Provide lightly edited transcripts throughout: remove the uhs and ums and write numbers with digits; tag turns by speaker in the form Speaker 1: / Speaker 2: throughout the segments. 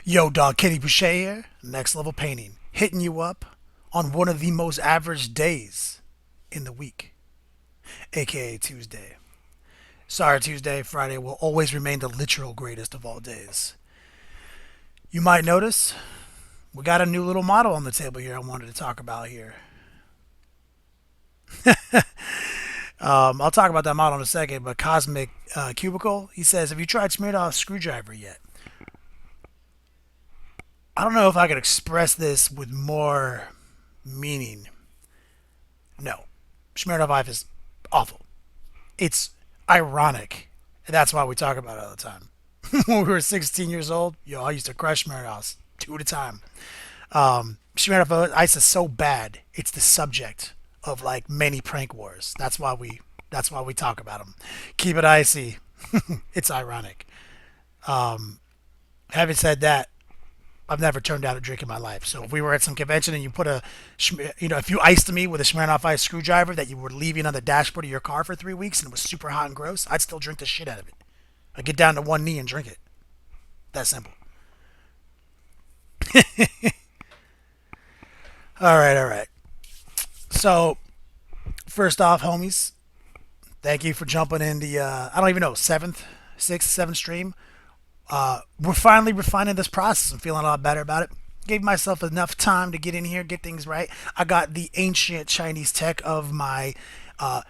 Speaker 1: Yo, dog, Kenny Boucher here. Next level painting. Hitting you up on one of the most average days in the week, aka Tuesday. Sorry, Tuesday, Friday will always remain the literal greatest of all days. You might notice we got a new little model on the table here I wanted to talk about here. I'll talk about that model in a second, but Cosmic Cubicle, he says, have you tried smeared off screwdriver yet? I don't know if I could express this with more meaning. No. Smirnoff is awful. It's ironic. And that's why we talk about it all the time. When we were 16 years old, yo, I used to crush Smirnoffs two at a time. Smirnoff Ice is so bad. It's the subject of like many prank wars. That's why we talk about them. Keep it icy. It's ironic. Having said that, I've never turned down a drink in my life. So if we were at some convention and you put if you iced me with a Smirnoff Ice screwdriver that you were leaving on the dashboard of your car for 3 weeks and it was super hot and gross, I'd still drink the shit out of it. I'd get down to one knee and drink it. That simple. All right, all right. So first off, homies, thank you for jumping in the I don't even know seventh, sixth, seventh stream. We're finally refining this process. I'm feeling a lot better about it. Gave myself enough time to get in here, get things right. I got the ancient Chinese tech of my, well,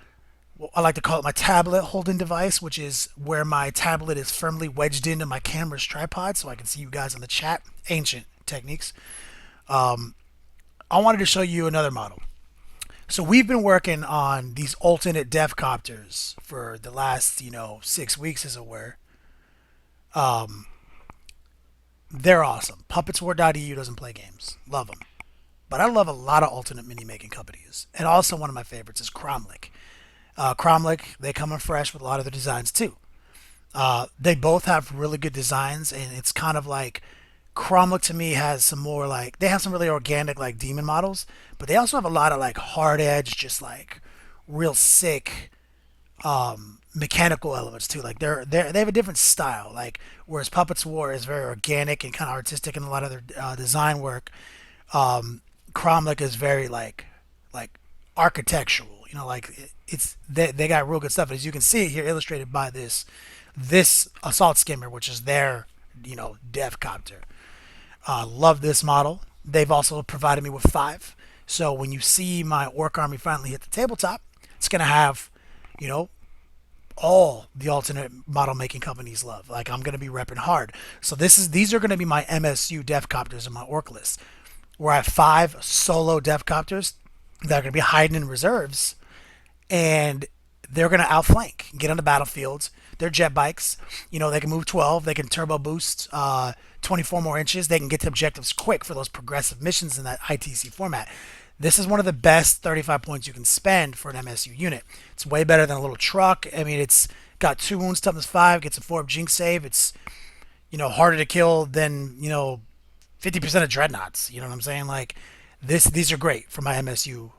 Speaker 1: I like to call it my tablet holding device, which is where my tablet is firmly wedged into my camera's tripod so I can see you guys in the chat. Ancient techniques. I wanted to show you another model. So we've been working on these alternate dev copters for the last, 6 weeks, as it were. They're awesome. Puppetswar.eu doesn't play games. Love them. But I love a lot of alternate mini making companies. And also one of my favorites is Cromlech. Cromlech, they come in fresh with a lot of the designs too. They both have really good designs, and it's kind of like Cromlech to me has some more like they have some really organic like demon models, but they also have a lot of like hard edge, just like real sick mechanical elements too. Like they have a different style. Like whereas Puppets War is very organic and kind of artistic in a lot of their design work, Cromlech is very like architectural. Like they got real good stuff. As you can see here, illustrated by this assault skimmer, which is their dev copter. Love this model. They've also provided me with five. So when you see my orc army finally hit the tabletop, it's gonna have you know all the alternate model making companies love. Like I'm gonna be repping hard. So these are gonna be my MSU devcopters in my orc list, where I have five solo devcopters that are gonna be hiding in reserves, and they're gonna outflank, get on the battlefields. They're jet bikes. They can move 12. They can turbo boost 24 more inches. They can get to objectives quick for those progressive missions in that ITC format. This is one of the best 35 points you can spend for an MSU unit. It's way better than a little truck. I mean, it's got 2 wounds, toughness 5, gets a 4 jinx save. It's, harder to kill than, 50% of dreadnoughts. You know what I'm saying? Like, these are great for my MSU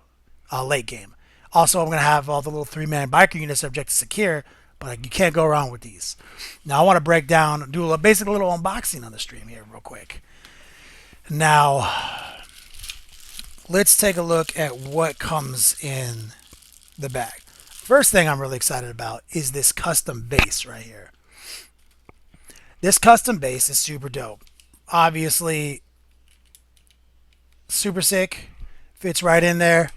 Speaker 1: late game. Also, I'm going to have all the little 3-man biker units subject to secure, but like, you can't go wrong with these. Now, I want to break down, do a basic little unboxing on the stream here real quick. Now, let's take a look at what comes in the bag. First thing I'm really excited about is this custom base right here. This custom base is super dope. Obviously, super sick. Fits right in there.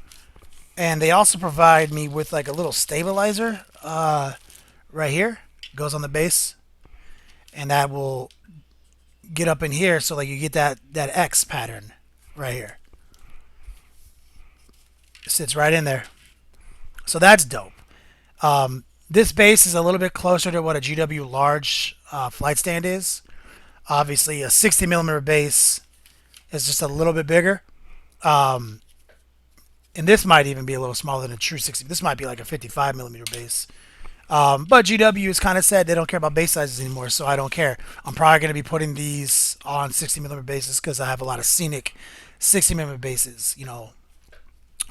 Speaker 1: And they also provide me with like a little stabilizer right here. Goes on the base. And that will get up in here so like you get that X pattern right here. It sits right in there. So that's dope. This base is a little bit closer to what a GW large flight stand is. Obviously, a 60 millimeter base is just a little bit bigger. And this might even be a little smaller than a true 60. This might be like a 55 millimeter base. But GW has kind of said they don't care about base sizes anymore, so I don't care. I'm probably going to be putting these on 60 millimeter bases because I have a lot of scenic 60 millimeter bases,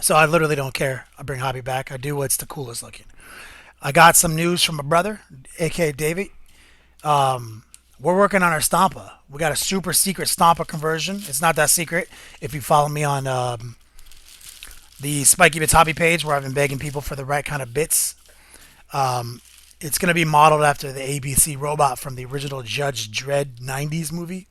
Speaker 1: So I literally don't care. I bring hobby back. I do what's the coolest looking. I got some news from my brother, aka David. we're working on our Stampa. We got a super secret Stampa conversion. It's not that secret. If you follow me on the Spiky Bits hobby page, where I've been begging people for the right kind of bits, it's going to be modeled after the ABC robot from the original Judge Dredd '90s movie.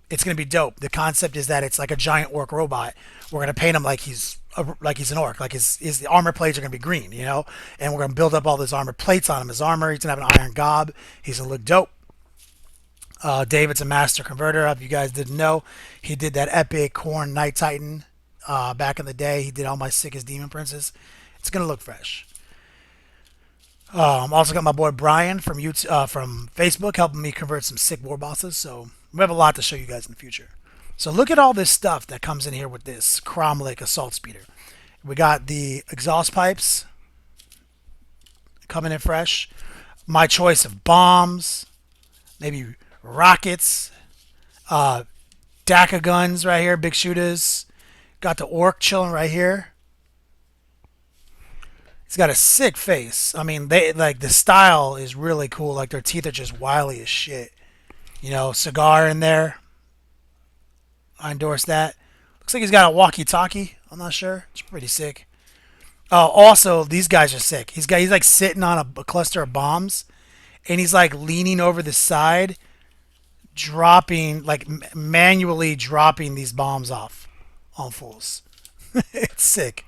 Speaker 1: It's going to be dope. The concept is that it's like a giant orc robot. We're going to paint him like he's an orc, like his armor plates are going to be green, you know, and we're going to build up all those armor plates on him. His armor, he's going to have an iron gob. He's going to look dope. David's a master converter. If you guys didn't know, he did that epic Khorne Night Titan back in the day. He did all my sickest demon princes. It's going to look fresh. Also got my boy Brian from from Facebook helping me convert some sick war bosses. So we have a lot to show you guys in the future. So look at all this stuff that comes in here with this Cromlech assault speeder. We got the exhaust pipes coming in fresh. My choice of bombs, maybe rockets, DACA guns right here, big shooters. Got the orc chilling right here. He's got a sick face. I mean, they like the style is really cool. Like their teeth are just wily as shit. You know, cigar in there. I endorse that. Looks like he's got a walkie-talkie. I'm not sure. It's pretty sick. Oh, also these guys are sick. He's like sitting on a cluster of bombs, and he's like leaning over the side, dropping like manually dropping these bombs off on fools. It's sick.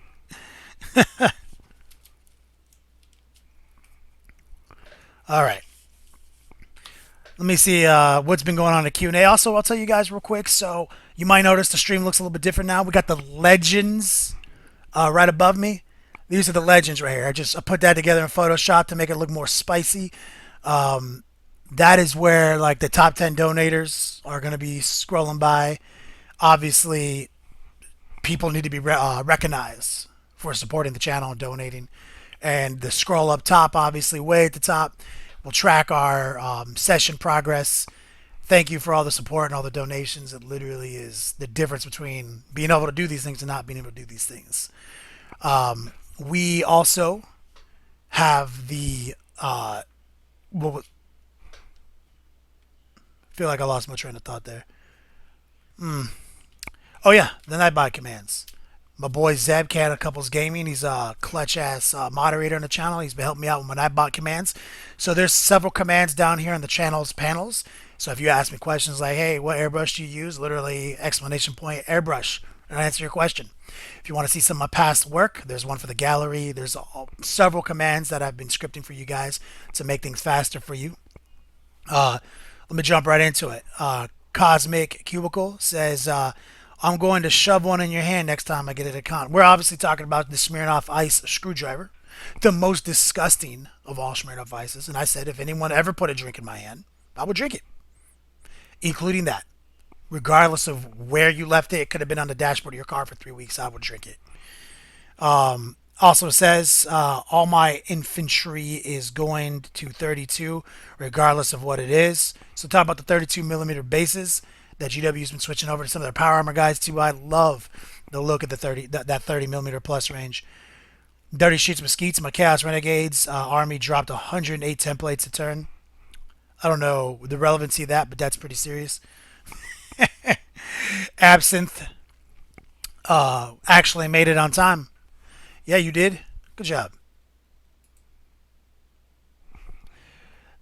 Speaker 1: All right. Let me see what's been going on in the Q&A. Also, I'll tell you guys real quick. So you might notice the stream looks a little bit different now. We got the legends right above me. These are the legends right here. I put that together in Photoshop to make it look more spicy. That is where like the top 10 donators are going to be scrolling by. Obviously, people need to be recognized for supporting the channel and donating. And the scroll up top, obviously, way at the top, will track our session progress. Thank you for all the support and all the donations. It literally is the difference between being able to do these things and not being able to do these things. We also have the well, feel like I lost my train of thought there. Oh yeah, the Nightbot commands. My boy Zeb, Cat of Couples Gaming. He's a clutch ass moderator on the channel. He's been helping me out with my Nightbot commands. So there's several commands down here in the channel's panels. So if you ask me questions like, hey, what airbrush do you use? Literally exclamation point airbrush, and I answer your question. If you want to see some of my past work, there's one for the gallery. There's several commands that I've been scripting for you guys to make things faster for you. Let me jump right into it. Cosmic Cubicle says, I'm going to shove one in your hand next time I get at a con. We're obviously talking about the Smirnoff Ice screwdriver, the most disgusting of all Smirnoff Ices. And I said, if anyone ever put a drink in my hand, I would drink it, including that. Regardless of where you left it, it could have been on the dashboard of your car for 3 weeks. I would drink it. Also says, all my infantry is going to 32, regardless of what it is. So talk about the 32 millimeter bases that GW's been switching over to some of their power armor guys too. I love the look at the 30 millimeter plus range. Dirty Sheets Mesquites, my Chaos Renegades army dropped 108 templates a turn. I don't know the relevancy of that, but that's pretty serious. Absinthe actually made it on time. Yeah, you did. Good job.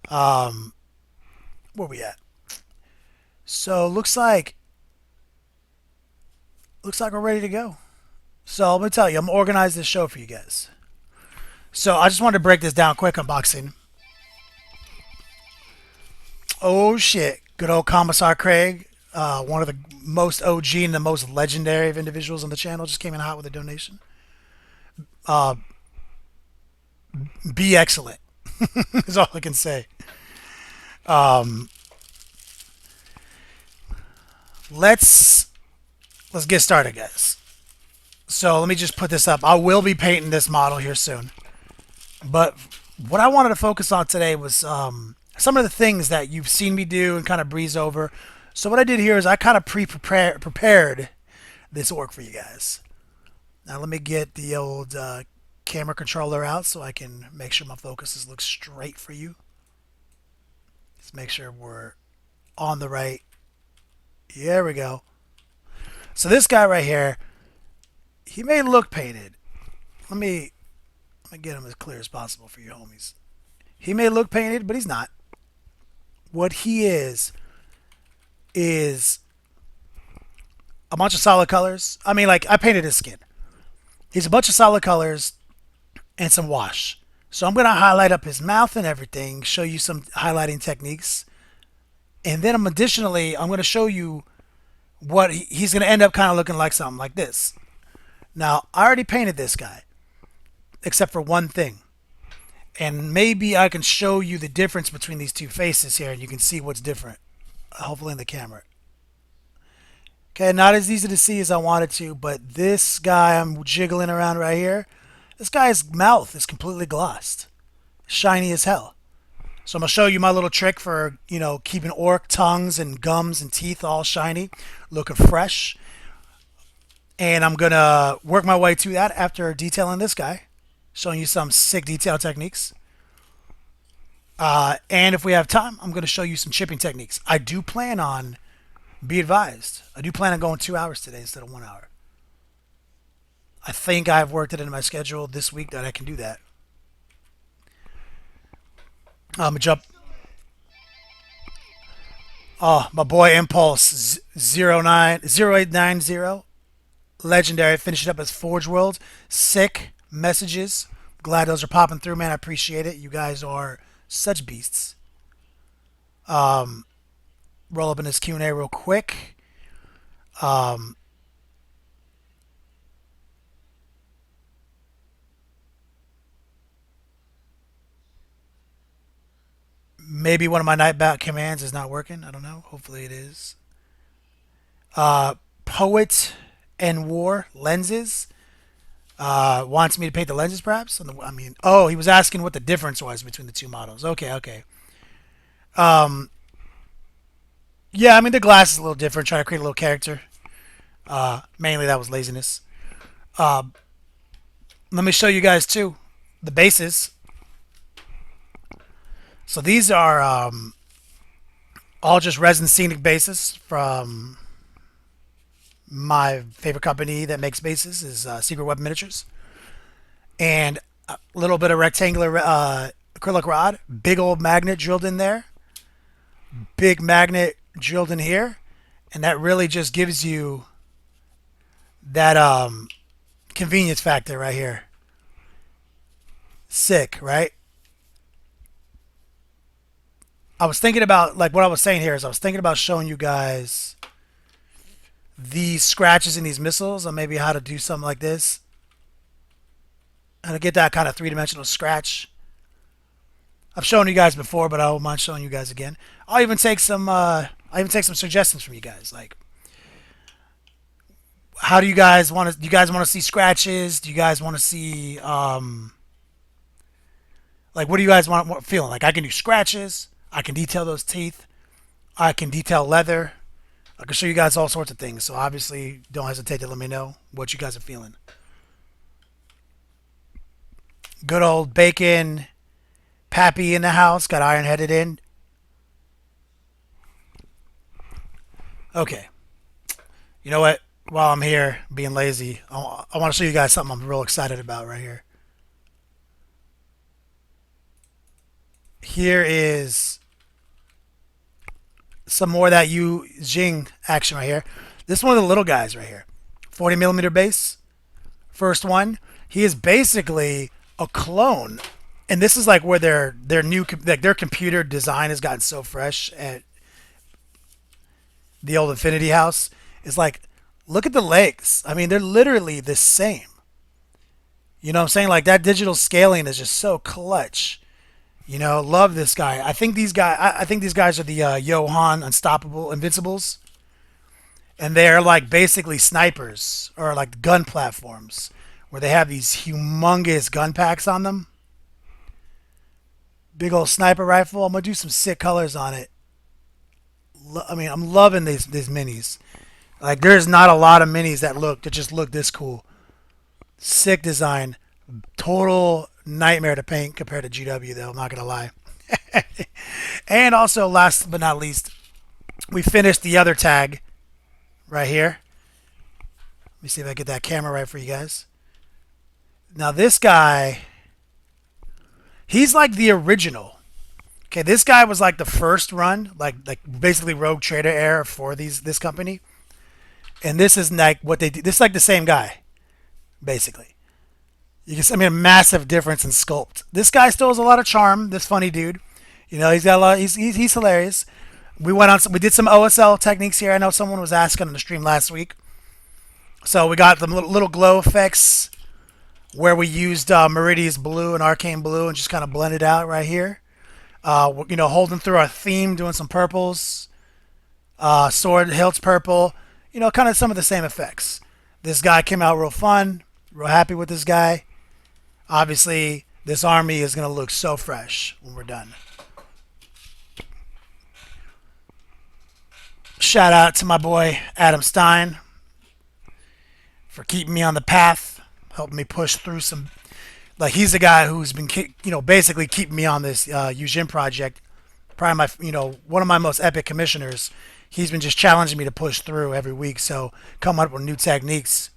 Speaker 1: Where we at? So looks like we're ready to go. So let me tell you, I'm gonna organize this show for you guys. So I just wanted to break this down quick. Unboxing. Oh shit! Good old Commissar Craig, one of the most OG and the most legendary of individuals on the channel, just came in hot with a donation. Be excellent. Is all I can say. Let's get started, guys. So let me just put this up. I will be painting this model here soon. But what I wanted to focus on today was some of the things that you've seen me do and kind of breeze over. So what I did here is I kind of prepared this orc for you guys. Now let me get the old camera controller out so I can make sure my focuses look straight for you. Let's make sure we're on the right. Here we go. So this guy right here, he may look painted. Let me get him as clear as possible for you homies. He may look painted, but he's not. What he is a bunch of solid colors. I mean, like, I painted his skin. He's a bunch of solid colors and some wash. So I'm going to highlight up his mouth and everything, show you some highlighting techniques. And then I'm going to show you what he's going to end up kind of looking like, something like this. Now, I already painted this guy, except for one thing. And maybe I can show you the difference between these two faces here, and you can see what's different, hopefully in the camera. Okay, not as easy to see as I wanted to, but this guy I'm jiggling around right here, this guy's mouth is completely glossed, shiny as hell. So I'm going to show you my little trick for, keeping orc tongues and gums and teeth all shiny, looking fresh. And I'm going to work my way to that after detailing this guy, showing you some sick detail techniques. And if we have time, I'm going to show you some chipping techniques. I do plan on, be advised, I do plan on going 2 hours today instead of 1 hour. I think I've worked it into my schedule this week that I can do that. I'm going to jump. Oh, my boy Impulse 0890. Legendary. Finish it up as Forge World. Sick messages. Glad those are popping through, man. I appreciate it. You guys are such beasts. Roll up in this Q&A real quick. Maybe one of my Nightbat commands is not working. I don't know. Hopefully it is. Poet and War lenses. Wants me to paint the lenses, perhaps. He was asking what the difference was between the two models. Okay. Yeah, the glass is a little different. Trying to create a little character. Mainly that was laziness. Let me show you guys too the bases. So these are all just resin scenic bases from my favorite company that makes bases is Secret Web Miniatures. And a little bit of rectangular acrylic rod, big old magnet drilled in there, big magnet drilled in here, and that really just gives you that convenience factor right here. Sick, right? I was thinking about, like, what I was saying here is I was thinking about showing you guys these scratches in these missiles, or maybe how to do something like this. How to get that kind of three-dimensional scratch. I've shown you guys before, but I don't mind showing you guys again. I'll even take some suggestions from you guys. Like, how do you guys want to? Do you guys want to see scratches? Do you guys want to see like, what do you guys want feeling? Like, I can do scratches. I can detail those teeth. I can detail leather. I can show you guys all sorts of things. So obviously, don't hesitate to let me know what you guys are feeling. Good old bacon Pappy in the house. Got iron headed in. Okay. You know what? While I'm here being lazy, I want to show you guys something I'm real excited about right here. Here is some more of that Yu Jing action right here. This is one of the little guys right here. 40 millimeter base. First one. He is basically a clone. And this is like where their new, like, their computer design has gotten so fresh at the old Infinity House. It's like, look at the legs. They're literally the same. You know what I'm saying? Like, that digital scaling is just so clutch. Love this guy. I think these guys are the Johan Unstoppable Invincibles, and they're like basically snipers or like gun platforms where they have these humongous gun packs on them. Big old sniper rifle. I'm gonna do some sick colors on it. I'm loving these minis. Like, there's not a lot of minis that just look this cool. Sick design. Total nightmare to paint compared to GW, though. I'm not gonna lie. And also, last but not least, we finished the other tag right here. Let me see if I get that camera right for you guys. Now this guy, he's like the original. Okay, this guy was like the first run, like basically Rogue Trader era for this company. And this is like what they do. This is like the same guy, basically. You can see, I mean, a massive difference in sculpt. This guy still has a lot of charm. This funny dude, you know, he's got a lot. He's hilarious. We did some OSL techniques here. I know someone was asking on the stream last week. So we got the little glow effects where we used Meridia's blue and Arcane blue and just kind of blended out right here. You know, holding through our theme, doing some purples. Sword hilts purple. You know, kind of some of the same effects. This guy came out real fun. Real happy with this guy. Obviously, this army is going to look so fresh when we're done. Shout out to my boy Adam Stein for keeping me on the path, helping me push through some. Like, he's the guy who's been, you know, basically keeping me on this Eugene project. Probably my, you know, one of my most epic commissioners. He's been just challenging me to push through every week. So come up with new techniques.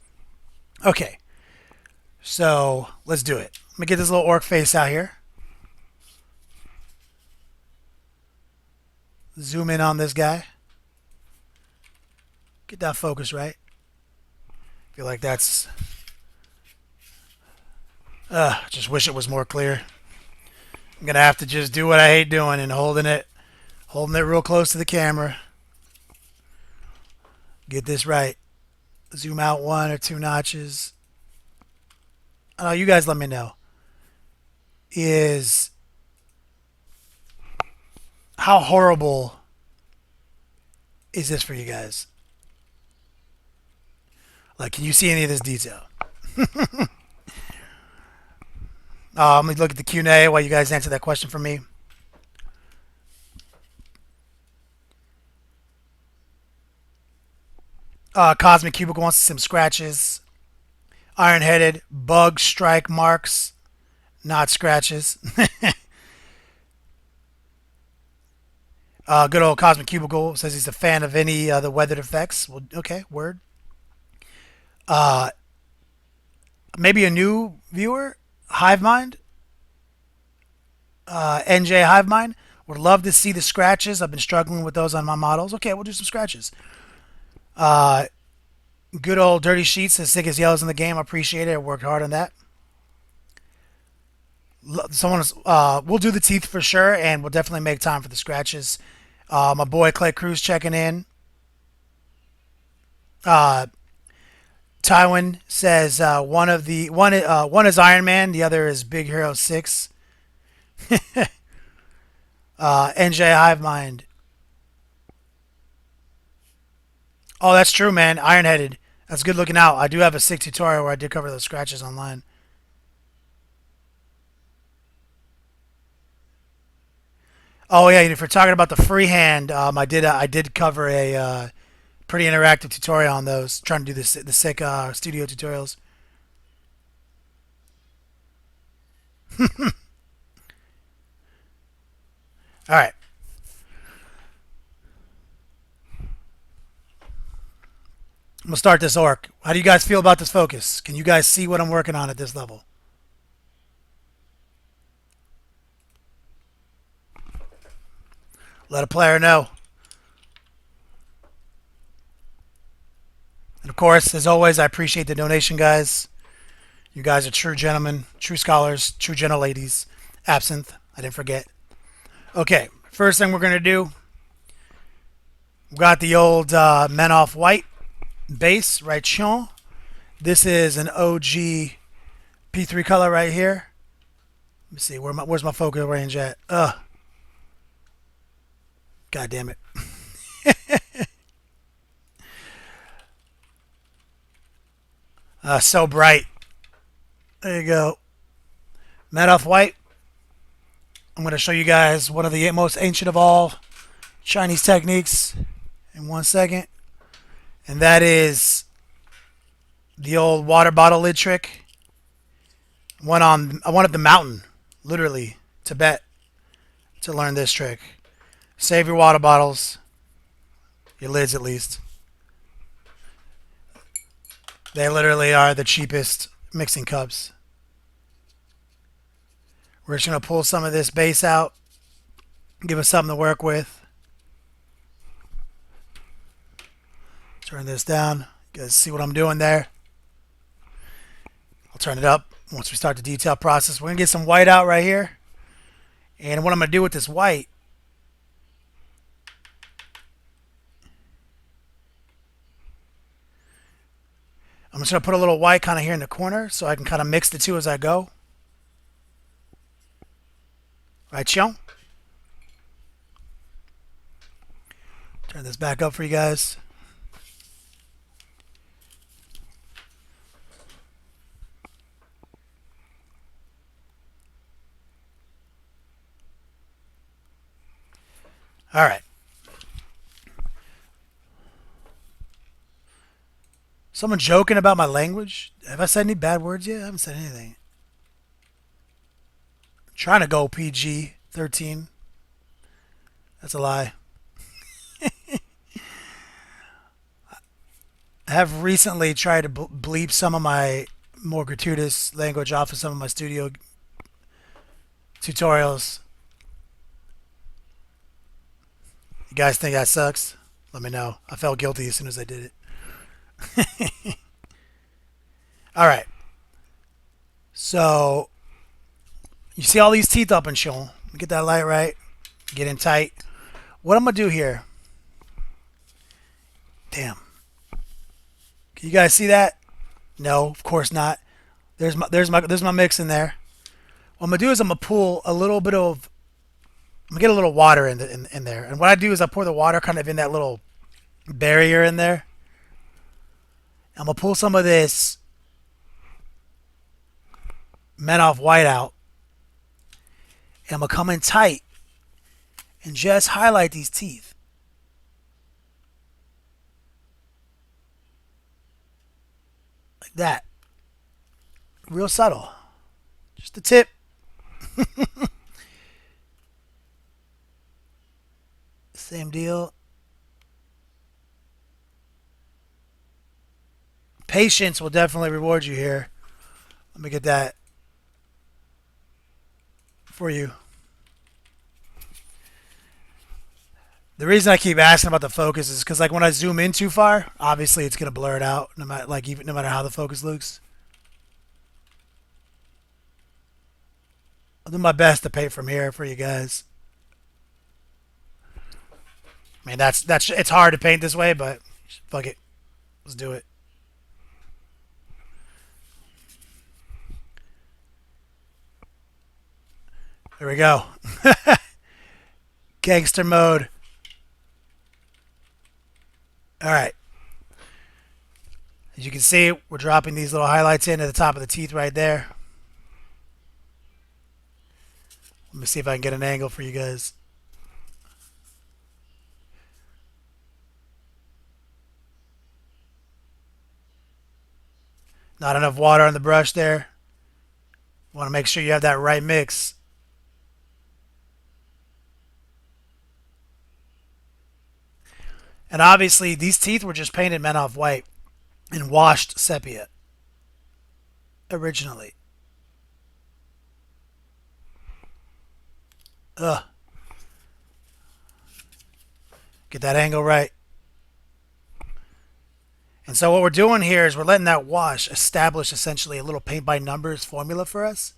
Speaker 1: Okay, so let's do it. Let me get this little orc face out here. Zoom in on this guy. Get that focus right. Feel like that's. Just wish it was more clear. I'm gonna have to just do what I hate doing and holding it real close to the camera. Get this right. Zoom out 1 or 2 notches. I don't know, you guys let me know. Is how horrible is this for you guys? Like, can you see any of this detail? Let me look at the Q&A while you guys answer that question for me. Cosmic Cubicle wants some scratches. Iron-headed, bug strike marks, not scratches. Good old Cosmic Cubicle says he's a fan of any the weathered effects. Well, okay, word. Maybe a new viewer, Hivemind. NJ Hivemind. Would love to see the scratches. I've been struggling with those on my models. Okay, we'll do some scratches. Good old Dirty Sheets says sick as yellows in the game. I appreciate it. I worked hard on that. We'll do the teeth for sure, and we'll definitely make time for the scratches. My boy Clay Cruz checking in. Tywin says one is Iron Man, the other is Big Hero 6. NJ Hivemind. Oh, that's true, man. Ironheaded. That's good looking out. I do have a sick tutorial where I did cover those scratches online. Oh yeah, if you're talking about the freehand, I did cover a pretty interactive tutorial on those. Trying to do the sick studio tutorials. All right. I'm gonna start this orc. How do you guys feel about this focus? Can you guys see what I'm working on at this level? Let a player know. And of course, as always, I appreciate the donation, guys. You guys are true gentlemen, true scholars, true gentle ladies. Absinthe, I didn't forget. Okay, first thing we're gonna do. We got the old Men Off White base, right? Chon. This is an OG P3 color right here. Let me see, where's my focus range at? God damn it. So bright. There you go. Matte off white. I'm going to show you guys one of the most ancient of all Chinese techniques in 1 second. And that is the old water bottle lid trick. I went up the mountain, literally, Tibet, to learn this trick. Save your water bottles. Your lids, at least. They literally are the cheapest mixing cups. We're just going to pull some of this base out. Give us something to work with. Turn this down. You guys see what I'm doing there? I'll turn it up once we start the detail process. We're going to get some white out right here. And what I'm going to do with this white, I'm just going to put a little white kind of here in the corner so I can kind of mix the two as I go. Right, Sean? Turn this back up for you guys. All right. Someone joking about my language? Have I said any bad words yet? I haven't said anything. I'm trying to go PG 13. That's a lie. I have recently tried to bleep some of my more gratuitous language off of some of my studio tutorials. You guys think that sucks? Let me know. I felt guilty as soon as I did it. All right. So, you see all these teeth up and shown. Get that light right. Get in tight. What I'm going to do here. Damn. Can you guys see that? No, of course not. There's my mix in there. What I'm going to do is I'm going to pull a little bit of, I'm going to get a little water in there. And what I do is I pour the water kind of in that little barrier in there. I'm going to pull some of this Menoff white out. And I'm going to come in tight and just highlight these teeth. Like that. Real subtle. Just the tip. Same deal. Patience will definitely reward you here. Let me get that for you. The reason I keep asking about the focus is because, like, when I zoom in too far, obviously it's gonna blur it out, no matter how the focus looks. I'll do my best to paint from here for you guys. I mean, that's it's hard to paint this way, but fuck it, let's do it. There we go. Gangster mode. All right. As you can see, we're dropping these little highlights in at the top of the teeth right there. Let me see if I can get an angle for you guys. Not enough water on the brush there. Want to make sure you have that right mix. And obviously, these teeth were just painted Menoff white and washed sepia originally. Ugh. Get that angle right. And so what we're doing here is we're letting that wash establish essentially a little paint by numbers formula for us.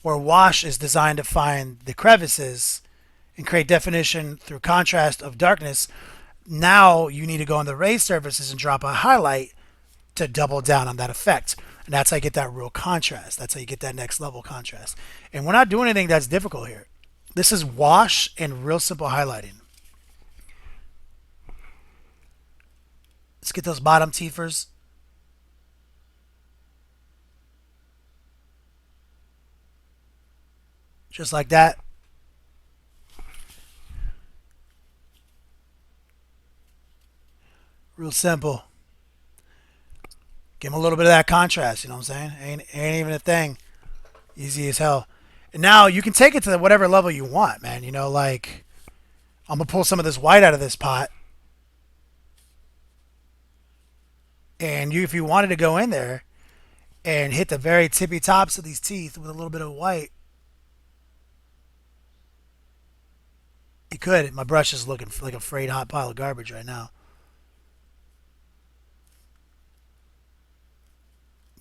Speaker 1: Where wash is designed to find the crevices and create definition through contrast of darkness. Now you need to go on the raised surfaces and drop a highlight to double down on that effect. And that's how you get that real contrast. That's how you get that next level contrast. And we're not doing anything that's difficult here. This is wash and real simple highlighting. Let's get those bottom teethers. Just like that. Real simple. Give them a little bit of that contrast, you know what I'm saying? Ain't even a thing. Easy as hell. And now you can take it to whatever level you want, man. You know, like I'm gonna pull some of this white out of this pot, and you, if you wanted to go in there and hit the very tippy tops of these teeth with a little bit of white, you could. My brush is looking like a frayed hot pile of garbage right now.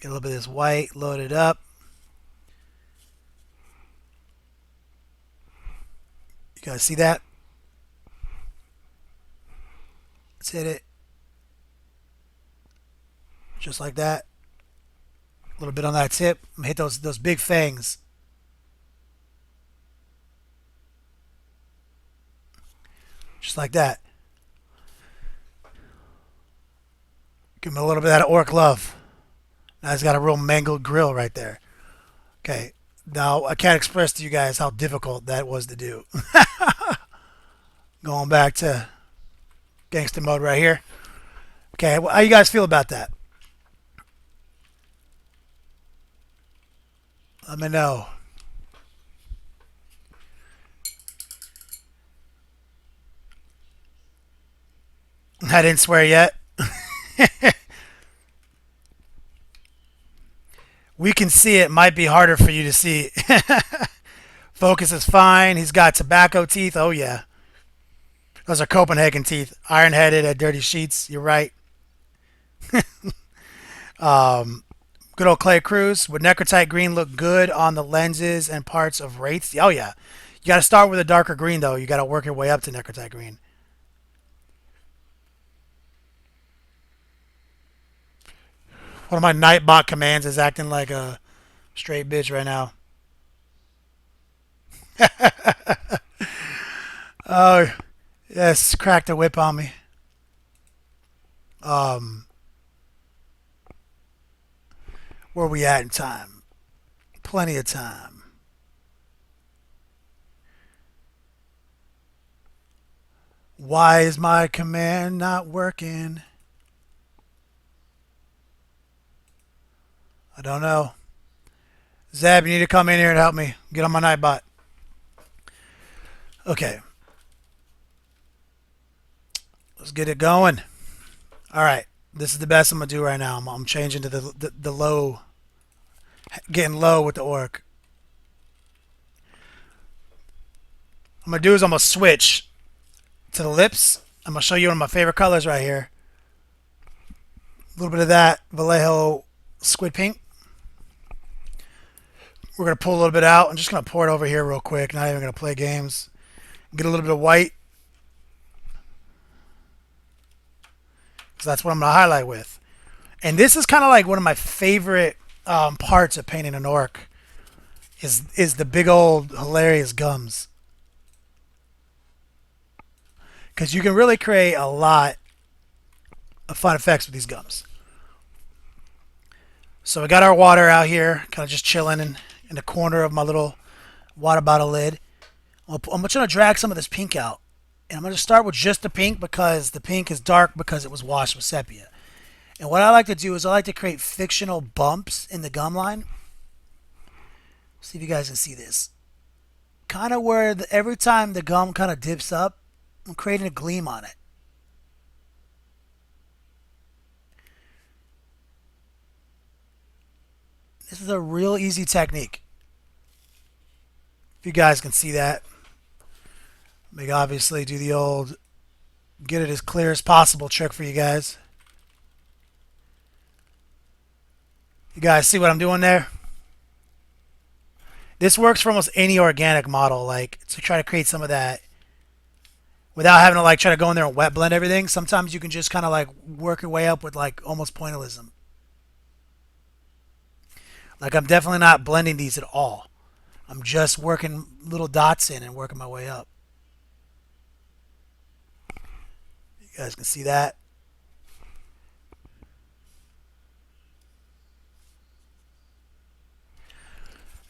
Speaker 1: Get a little bit of this white, load it up. You guys see that? Let's hit it. Just like that. A little bit on that tip. I'm gonna hit those big fangs. Just like that. Give him a little bit of that orc love. Now he's got a real mangled grill right there. Okay. Now I can't express to you guys how difficult that was to do. Going back to gangster mode right here. Okay, how you guys feel about that? Let me know. I didn't swear yet. We can see it. Might be harder for you to see. Focus is fine. He's got tobacco teeth. Oh yeah, those are Copenhagen teeth. Iron-headed at dirty sheets. You're right. Good old Clay Cruz. Would Necrotite green look good on the lenses and parts of Wraiths? Oh yeah. You got to start with a darker green though. You got to work your way up to Necrotite green. One of my Nightbot commands is acting like a straight bitch right now. Oh, yes, cracked a whip on me. Um, where we at in time? Plenty of time. Why is my command not working? I don't know. Zab, you need to come in here and help me. Get on my Nightbot. Okay. Let's get it going. All right. This is the best I'm going to do right now. I'm changing to the low, getting low with the orc. What I'm going to do is I'm going to switch to the lips. I'm going to show you one of my favorite colors right here. A little bit of that Vallejo squid pink. We're going to pull a little bit out. I'm just going to pour it over here real quick. Not even going to play games. Get a little bit of white. So that's what I'm going to highlight with. And this is kind of like one of my favorite parts of painting an orc is the big old hilarious gums. Because you can really create a lot of fun effects with these gums. So we got our water out here, kind of just chilling in the corner of my little water bottle lid. I'm just going to drag some of this pink out. And I'm going to start with just the pink because the pink is dark because it was washed with sepia. And what I like to do is I like to create fictional bumps in the gum line. See if you guys can see this. Kind of where every time the gum kind of dips up, I'm creating a gleam on it. This is a real easy technique. If you guys can see that. Make obviously do the old get it as clear as possible trick for you guys. You guys see what I'm doing there? This works for almost any organic model, like to try to create some of that without having to like try to go in there and wet blend everything. Sometimes you can just kind of like work your way up with like almost pointillism. Like I'm definitely not blending these at all. I'm just working little dots in and working my way up. You guys can see that.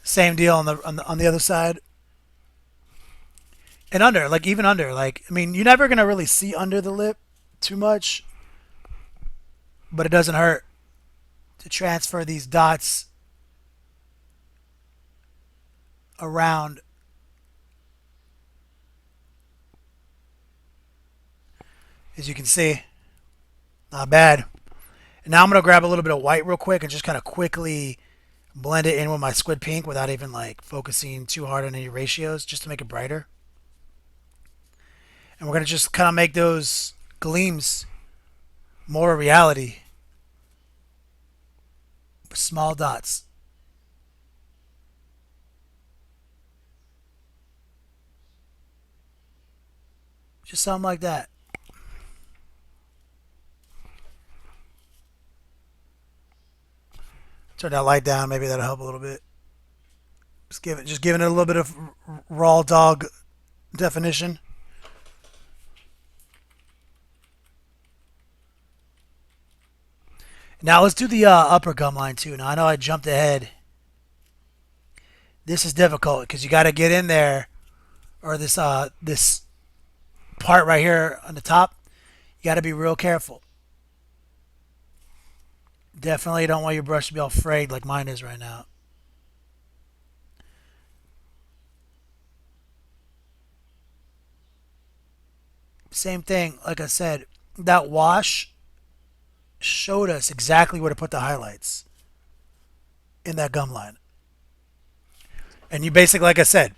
Speaker 1: Same deal on the other side. And under, like even under, like I mean, you're never gonna really see under the lip too much, but it doesn't hurt to transfer these dots around. As you can see, not bad. And now I'm going to grab a little bit of white real quick and just kind of quickly blend it in with my squid pink without even like focusing too hard on any ratios, just to make it brighter. And we're going to just kind of make those gleams more a reality with small dots. Just something like that. Turn that light down. Maybe that'll help a little bit. Just giving it a little bit of raw dog definition. Now let's do the upper gum line too. Now I know I jumped ahead. This is difficult because you got to get in there, or this part right here on the top. You got to be real careful. Definitely don't want your brush to be all frayed like mine is right now. Same thing, like I said, that wash showed us exactly where to put the highlights in that gum line. And you basically, like I said,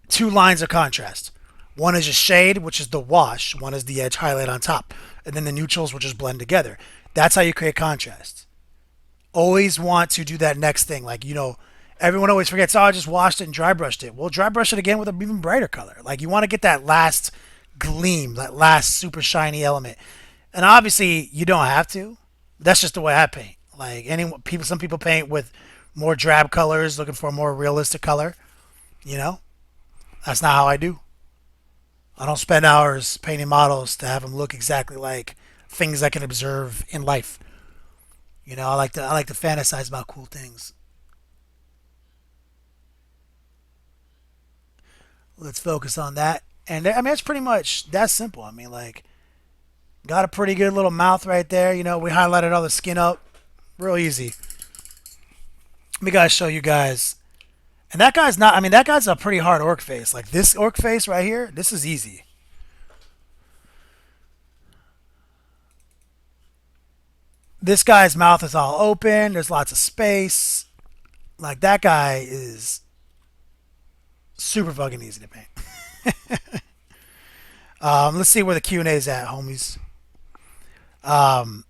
Speaker 1: two lines of contrast. One is a shade, which is the wash. One is the edge highlight on top. And then the neutrals will just blend together. That's how you create contrast. Always want to do that next thing. Like, everyone always forgets, oh, I just washed it and dry brushed it. Well, dry brush it again with an even brighter color. Like, you want to get that last gleam, that last super shiny element. And obviously, you don't have to. That's just the way I paint. Like, some people paint with more drab colors, looking for a more realistic color. You know, that's not how I do. I don't spend hours painting models to have them look exactly like things I can observe in life. I like to fantasize about cool things. Let's focus on that. And I mean, it's pretty much that simple. I mean, like, got a pretty good little mouth right there. We highlighted all the skin up, real easy. Let me guys show you guys. And that guy's not. I mean, that guy's a pretty hard orc face. Like this orc face right here. This is easy. This guy's mouth is all open. There's lots of space. Like that guy is super fucking easy to paint. Let's see where the Q&A is at, homies. Um,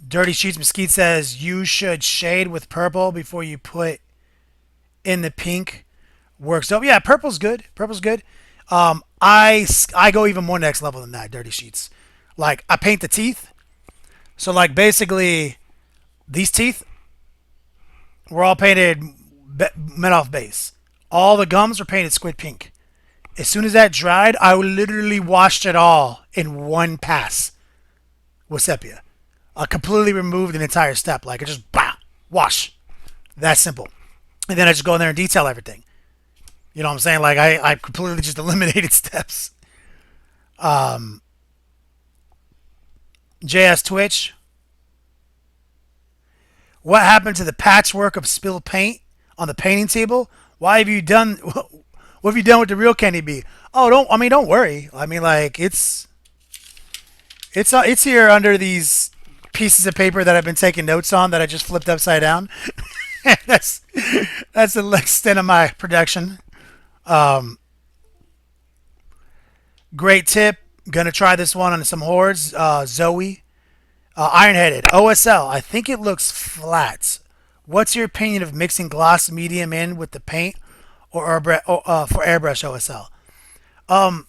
Speaker 1: Dirty Sheets Mesquite says you should shade with purple before you put in the pink. Works up. Yeah, purple's good. Purple's good. I go even more next level than that. Dirty Sheets. Like I paint the teeth. So like basically these teeth were all painted met off base. All the gums were painted squid pink. As soon as that dried, I literally washed it all in one pass with sepia. I completely removed an entire step. Like I just wash. That simple. And then I just go in there and detail everything. You know what I'm saying? Like I completely just eliminated steps. Um, JS Twitch. What happened to the patchwork of spilled paint on the painting table? Why have you done? What have you done with the real Kenny B? Oh, don't worry. I mean, like it's here under these pieces of paper that I've been taking notes on that I just flipped upside down. that's that's the extent of my production. Um, Great tip. Gonna try this one on some hordes. Zoe, Ironheaded OSL. I think it looks flat. What's your opinion of mixing gloss medium in with the paint for airbrush OSL? Um,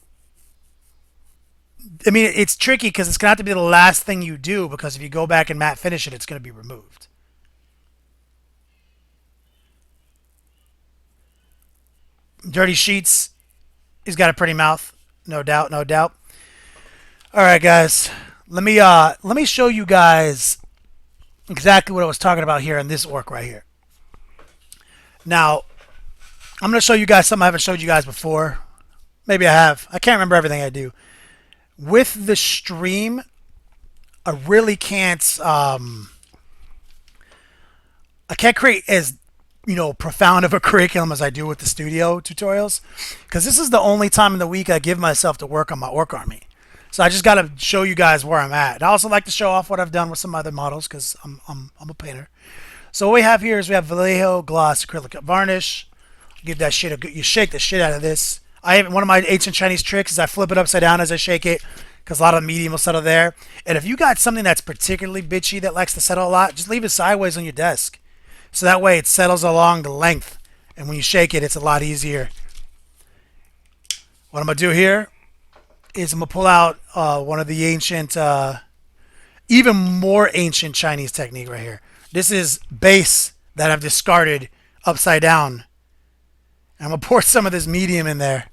Speaker 1: I mean, it's tricky because it's gonna have to be the last thing you do because if you go back and matte finish it, it's gonna be removed. Dirty Sheets. He's got a pretty mouth, no doubt, no doubt. All right, guys. Let me show you guys exactly what I was talking about here in this orc right here. Now, I'm going to show you guys something I haven't showed you guys before. Maybe I have. I can't remember everything I do. With the stream, I really can't. I can't create as profound of a curriculum as I do with the studio tutorials, because this is the only time in the week I give myself to work on my orc army. So I just got to show you guys where I'm at. And I also like to show off what I've done with some other models because I'm a painter. So what we have here is we have Vallejo gloss acrylic varnish. Give that shit a good. You shake the shit out of this. One of my ancient Chinese tricks is I flip it upside down as I shake it, because a lot of the medium will settle there. And if you got something that's particularly bitchy that likes to settle a lot, just leave it sideways on your desk. So that way it settles along the length. And when you shake it, it's a lot easier. What I'm going to do here is I'm going to pull out one of the ancient, even more ancient Chinese technique right here. This is base that I've discarded upside down. I'm going to pour some of this medium in there.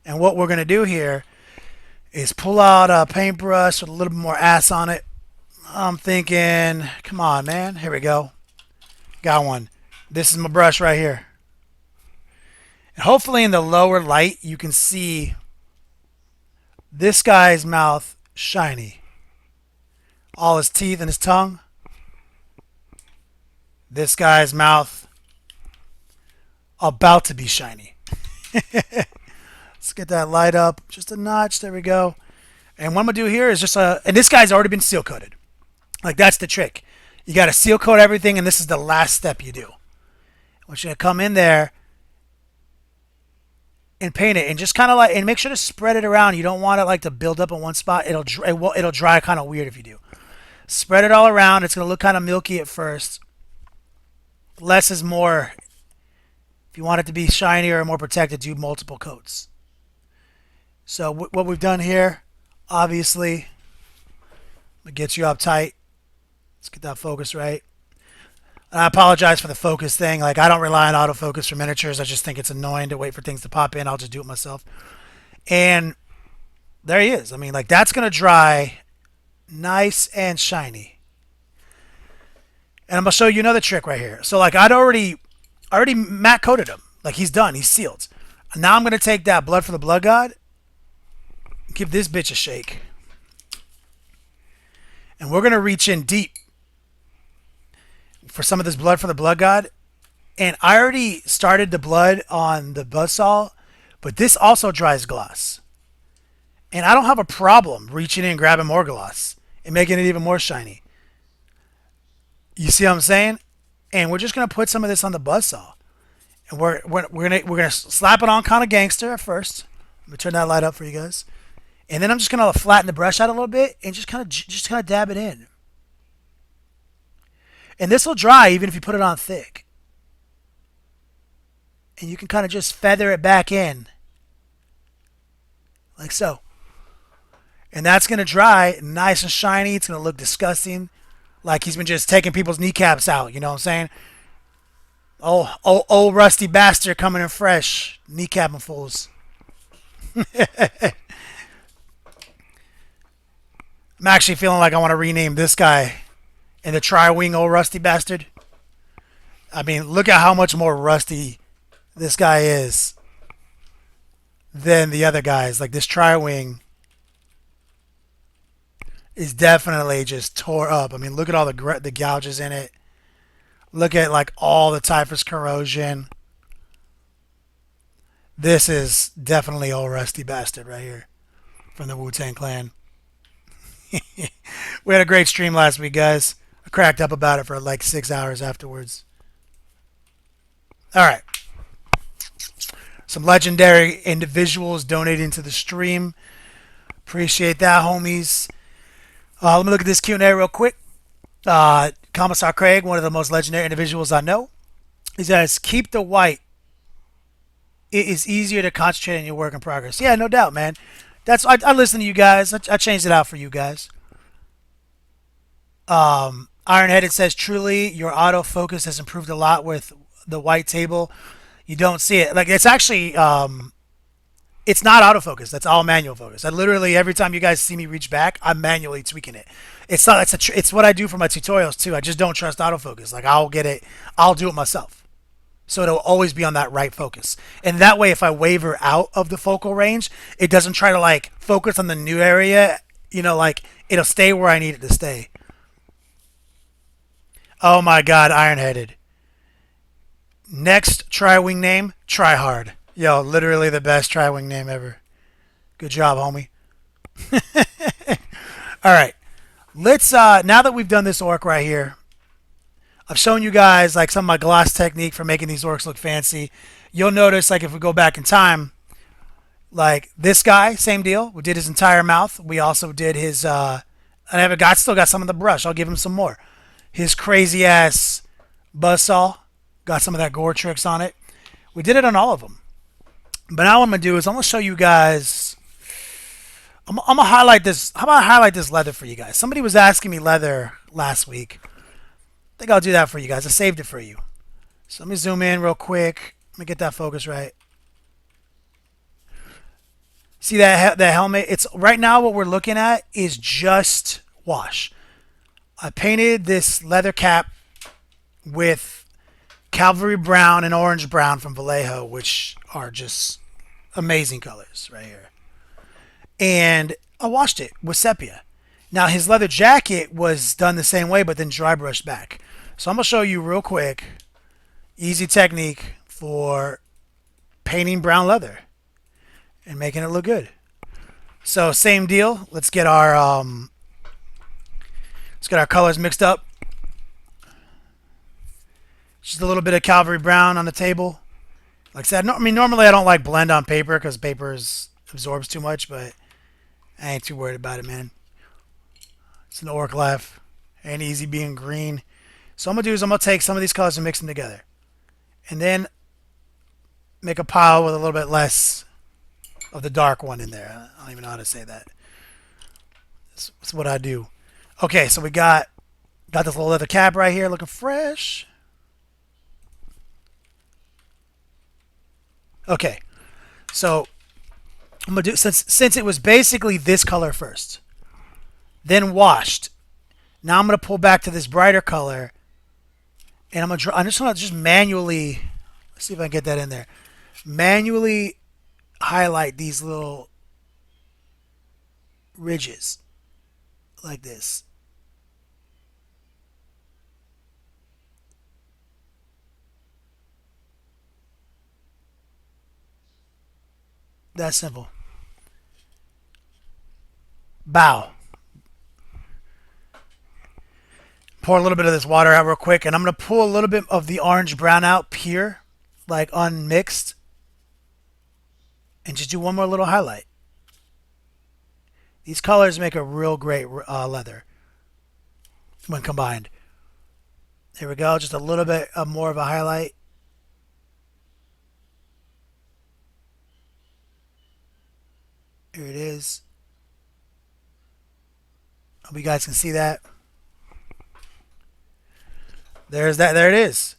Speaker 1: And what we're going to do here is pull out a paintbrush with a little bit more ass on it. I'm thinking, come on, man. Here we go. Got one. This is my brush right here. And hopefully in the lower light, you can see this guy's mouth shiny. All his teeth and his tongue. This guy's mouth about to be shiny. Let's get that light up just a notch. There we go. And what I'm going to do here is just and this guy's already been seal coated. Like, that's the trick. You got to seal coat everything, and this is the last step you do. I want you to come in there and paint it, and just kind of like, and make sure to spread it around. You don't want it like to build up in one spot. It'll dry kind of weird if you do. Spread it all around. It's going to look kind of milky at first. Less is more. If you want it to be shinier or more protected, do multiple coats. So what we've done here, obviously, it gets you up tight. Let's get that focus right. And I apologize for the focus thing. Like, I don't rely on autofocus for miniatures. I just think it's annoying to wait for things to pop in. I'll just do it myself. And there he is. I mean, like, that's going to dry nice and shiny. And I'm going to show you another trick right here. So, like, I already matte coated him. Like, he's done. He's sealed. And now I'm going to take that blood for the blood god. Give this bitch a shake. And we're going to reach in deep for some of this blood for the blood god. And I already started the blood on the buzzsaw, but this also dries gloss. And I don't have a problem reaching in, grabbing more gloss and making it even more shiny. You see what I'm saying? And we're just gonna put some of this on the buzzsaw, and we're gonna slap it on kind of gangster at first. Let me turn that light up for you guys, and then I'm just gonna flatten the brush out a little bit and just kind of dab it in. And this will dry even if you put it on thick. And you can kind of just feather it back in. Like so. And that's going to dry nice and shiny. It's going to look disgusting. Like he's been just taking people's kneecaps out. You know what I'm saying? Old rusty bastard coming in fresh. Kneecapping fools. I'm actually feeling like I want to rename this guy in the tri-wing old rusty bastard. I mean, look at how much more rusty this guy is than the other guys. Like, this tri-wing is definitely just tore up. I mean, look at all the gouges in it. Look at, like, all the typhus corrosion. This is definitely old rusty bastard right here from the Wu-Tang Clan. We had a great stream last week, guys. I cracked up about it for like 6 hours afterwards. All right. Some legendary individuals donating to the stream. Appreciate that, homies. Let me look at this Q&A real quick. Commissar Craig, one of the most legendary individuals I know. He says, keep the white. It is easier to concentrate on your work in progress. Yeah, no doubt, man. I listen to you guys. I changed it out for you guys. Ironheaded says, truly, your autofocus has improved a lot with the white table. You don't see it. Like, it's actually, it's not autofocus. That's all manual focus. I literally, every time you guys see me reach back, I'm manually tweaking it. It's not, it's what I do for my tutorials too. I just don't trust autofocus. Like, I'll do it myself. So it'll always be on that right focus. And that way, if I waver out of the focal range, it doesn't try to like focus on the new area. You know, like, it'll stay where I need it to stay. Oh my god, Iron-Headed. Next Tri-Wing name, Try Hard. Yo, literally the best Tri-Wing name ever. Good job, homie. All right. Let's now that we've done this orc right here, I've shown you guys like some of my gloss technique for making these orcs look fancy. You'll notice like if we go back in time, like this guy, same deal. We did his entire mouth. We also did his I haven't got still got some of the brush. I'll give him some more. His crazy ass buzzsaw got some of that gore tricks on it. We did it on all of them. But now what I'm gonna do is I'm gonna show you guys. I'm gonna highlight this. How about I highlight this leather for you guys? Somebody was asking me leather last week. I think I'll do that for you guys. I saved it for you. So let me zoom in real quick. Let me get that focus right. See that helmet? It's right now what we're looking at is just wash. I painted this leather cap with Cavalry Brown and Orange Brown from Vallejo, which are just amazing colors right here. And I washed it with sepia. Now his leather jacket was done the same way, but then dry brushed back. So I'm gonna show you real quick, easy technique for painting brown leather and making it look good. So same deal. Let's get our colors mixed up. Just a little bit of Cavalry Brown on the table. Like I said, I mean normally I don't like blend on paper because paper absorbs too much, but I ain't too worried about it, man. It's an orc life. Ain't easy being green. So I'm gonna do is I'm gonna take some of these colors and mix them together, and then make a pile with a little bit less of the dark one in there. I don't even know how to say that. That's what I do. Okay, so we got this little leather cap right here, looking fresh. Okay, so I'm gonna do since it was basically this color first, then washed. Now I'm gonna pull back to this brighter color, and I'm just gonna manually. Let's see if I can get that in there. Manually highlight these little ridges like this. That's simple. Bow. Pour a little bit of this water out real quick, and I'm going to pull a little bit of the orange brown out pure, like unmixed, and just do one more little highlight. These colors make a real great leather when combined. There we go, just a little bit more of a highlight. Here it is. Hope you guys can see that. There's that. There it is.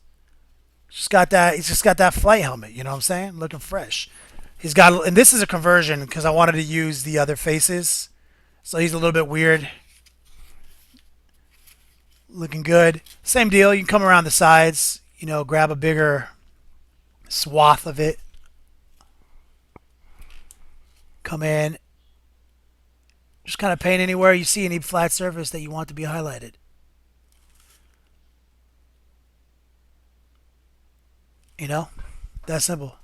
Speaker 1: Just got that. He's just got that flight helmet. You know what I'm saying? Looking fresh. He's got, and this is a conversion because I wanted to use the other faces, so he's a little bit weird. Looking good. Same deal. You can come around the sides. You know, grab a bigger swath of it. Come in. Just kind of paint anywhere you see any flat surface that you want to be highlighted. You know, that simple.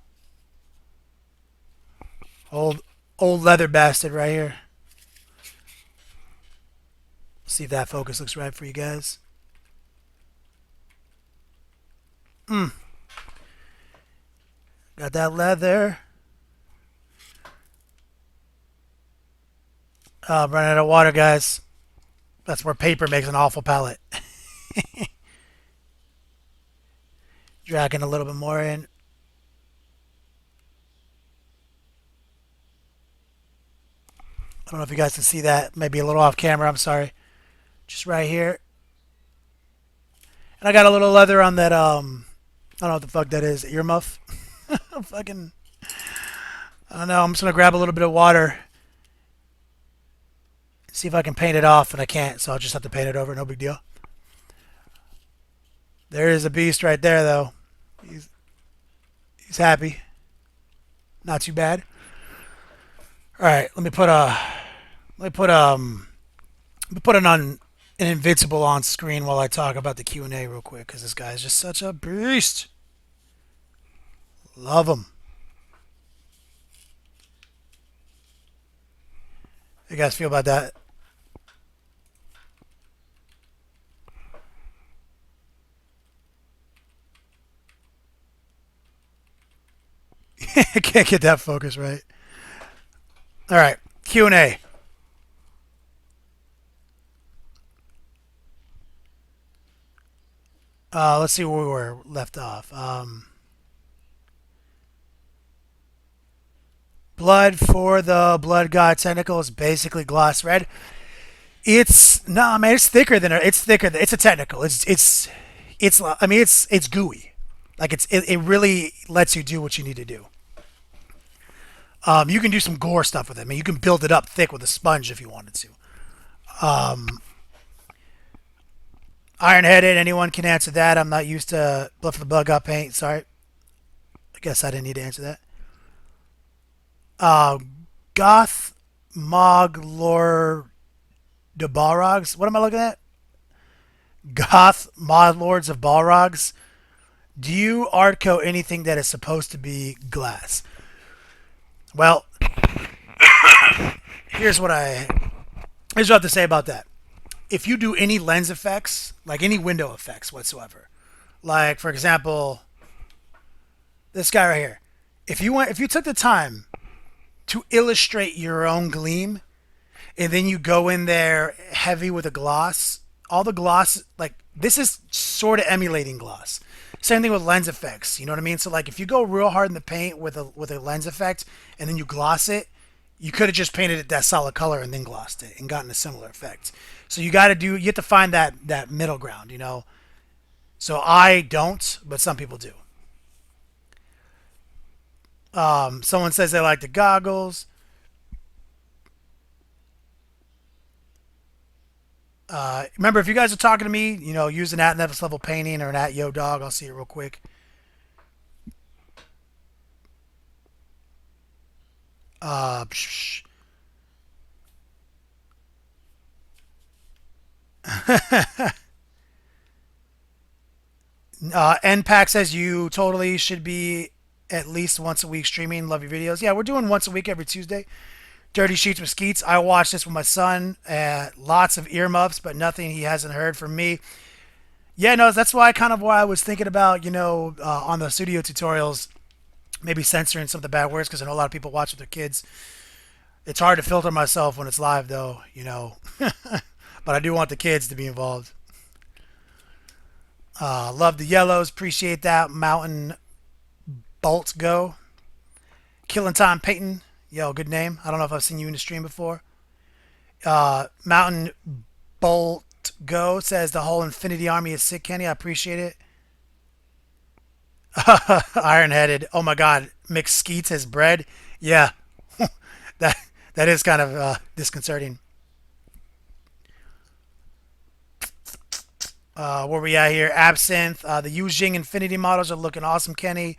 Speaker 1: Old leather bastard right here. See if that focus looks right for you guys. Got that leather. I'm running out of water, guys. That's where paper makes an awful palette. Dragging a little bit more in. I don't know if you guys can see that. Maybe a little off camera. I'm sorry. Just right here. And I got a little leather on that, I don't know what the fuck that is. Earmuff? Fucking, I don't know. I'm just going to grab a little bit of water. See if I can paint it off, and I can't, so I'll just have to paint it over. No big deal. There is a beast right there, though. He's happy. Not too bad. All right, let me put an an invincible on screen while I talk about the Q&A real quick because this guy is just such a beast. Love him. How you guys feel about that? I can't get that focus right. All right, Q&A. Let's see where we were left off. Blood for the Blood God Tentacle is basically gloss red. It's no, man. It's thicker than it's thicker. It's a technical. It's. I mean, it's gooey. Like it really lets you do what you need to do. You can do some gore stuff with it. I mean, you can build it up thick with a sponge if you wanted to. Iron headed. Anyone can answer that. I'm not used to blood for the Blood God paint. Sorry. I guess I didn't need to answer that. Uh, Goth Mog Lord de Balrogs. What am I looking at? Goth Mod Lords of Balrogs. Do you art coat anything that is supposed to be glass? Well, here's what I here's what I have to say about that. If you do any lens effects, like any window effects whatsoever, like for example, this guy right here, if you took the time to illustrate your own gleam, and then you go in there heavy with a gloss, all the gloss, like this is sort of emulating gloss. Same thing with lens effects. You know what I mean? So like if you go real hard in the paint with a lens effect and then you gloss it, you could have just painted it that solid color and then glossed it and gotten a similar effect. So you have to find that middle ground. So I don't, but some people do. Someone says they like the goggles. Remember, if you guys are talking to me, use an at Nevis level painting or an at Yo Dog. I'll see it real quick. Psh. NPAC says you totally should be at least once a week streaming. Love your videos. Yeah, we're doing once a week every Tuesday. Dirty Sheets with Skeets. I watched this with my son. Lots of earmuffs, but nothing he hasn't heard from me. Yeah, no, that's why I was thinking about, on the studio tutorials, maybe censoring some of the bad words because I know a lot of people watch with their kids. It's hard to filter myself when it's live, though. But I do want the kids to be involved. Love the yellows. Appreciate that. Mountain Bolt Go. Killing Time Peyton. Yo, good name. I don't know if I've seen you in the stream before. Mountain Bolt Go says the whole Infinity Army is sick, Kenny. I appreciate it. Iron Headed. Oh my God. Mixed Skeets as bread. Yeah. that that is kind of disconcerting. Where we at here? Absinthe. The Yujing Infinity models are looking awesome, Kenny.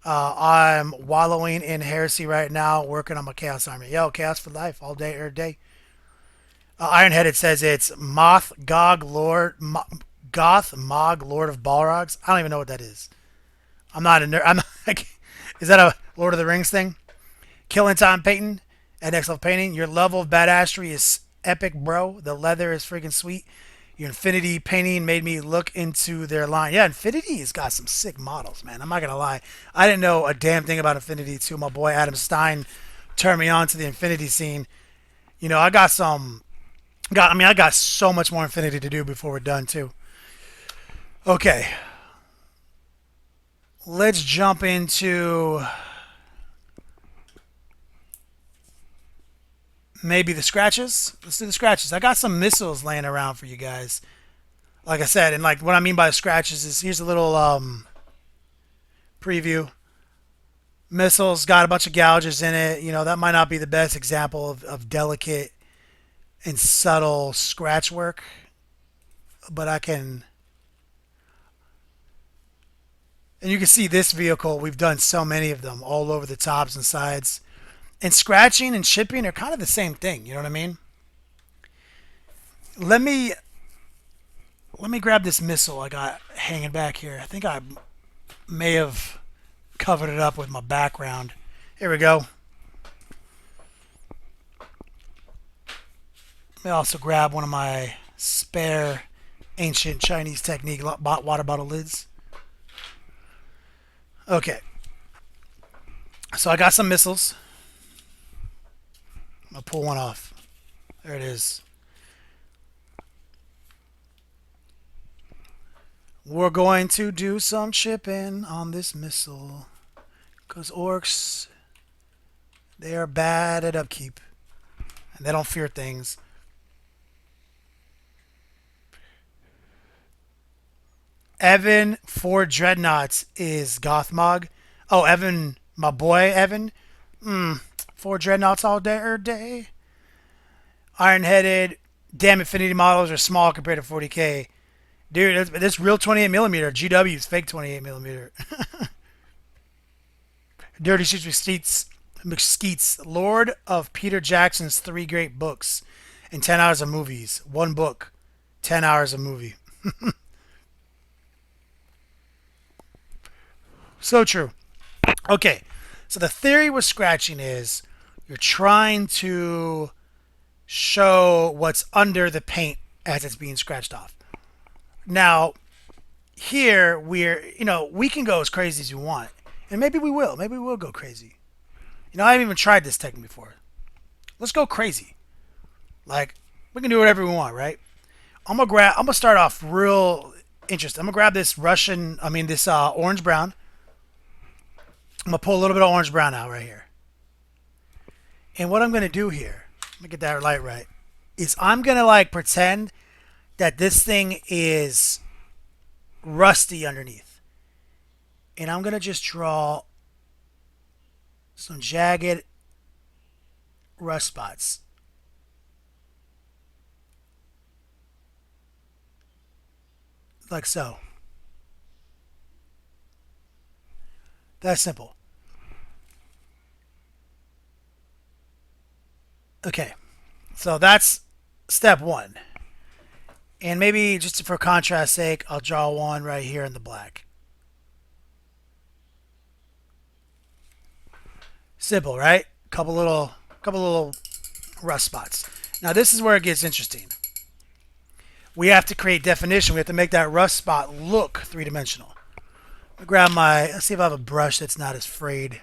Speaker 1: I'm wallowing in heresy right now, working on my Chaos Army. Yo, Chaos for life, all day, every day. Ironheaded says it's Goth Mog Lord of Balrogs. I don't even know what that is. I'm not a nerd. I'm not, like, is that a Lord of the Rings thing? Killing Time Peyton at Next Level Painting. Your level of badassery is epic, bro. The leather is freaking sweet. Your Infinity painting made me look into their line. Yeah, Infinity has got some sick models, man. I'm not gonna lie. I didn't know a damn thing about Infinity too. My boy Adam Stein turned me on to the Infinity scene. I got some. I got so much more Infinity to do before we're done too. Okay, let's jump into maybe the scratches. Let's do the scratches. I got some missiles laying around for you guys. Like I said, and like what I mean by the scratches is here's a little preview. Missiles got a bunch of gouges in it. That might not be the best example of delicate and subtle scratch work, but I can. And you can see this vehicle, we've done so many of them all over the tops and sides. And scratching and chipping are kind of the same thing, you know what I mean? Let me let me grab this missile I got hanging back here. I think I may have covered it up with my background. Here we go. Let me also grab one of my spare ancient Chinese technique water bottle lids. Okay, so I got some missiles. I'll pull one off. There it is. We're going to do some chipping on this missile. Because orcs, they are bad at upkeep. And they don't fear things. Evan, 4 Dreadnoughts is Gothmog. Oh, Evan, my boy, Evan. 4 Dreadnoughts all day or day. Iron-headed. Damn Infinity models are small compared to 40k. Dude, this real 28mm. GW is fake 28mm. Dirty Streets Mesquites. Lord of Peter Jackson's 3 great books and 10 hours of movies. One book, 10 hours of movie. So true. Okay, so the theory with scratching is you're trying to show what's under the paint as it's being scratched off. Now, here we can go as crazy as you want, and maybe we will. Maybe we will go crazy. I haven't even tried this technique before. Let's go crazy. Like, we can do whatever we want, right? I'm gonna start off real interesting. I'm gonna grab this this orange brown. I'm gonna pull a little bit of orange brown out right here. And what I'm gonna do here, let me get that light right, is I'm gonna like pretend that this thing is rusty underneath. And I'm gonna just draw some jagged rust spots. Like so. That's simple. Okay. So that's step one. And maybe just for contrast's sake, I'll draw one right here in the black. Simple, right? Couple little rust spots. Now this is where it gets interesting. We have to create definition. We have to make that rust spot look three-dimensional. Let's see if I have a brush that's not as frayed.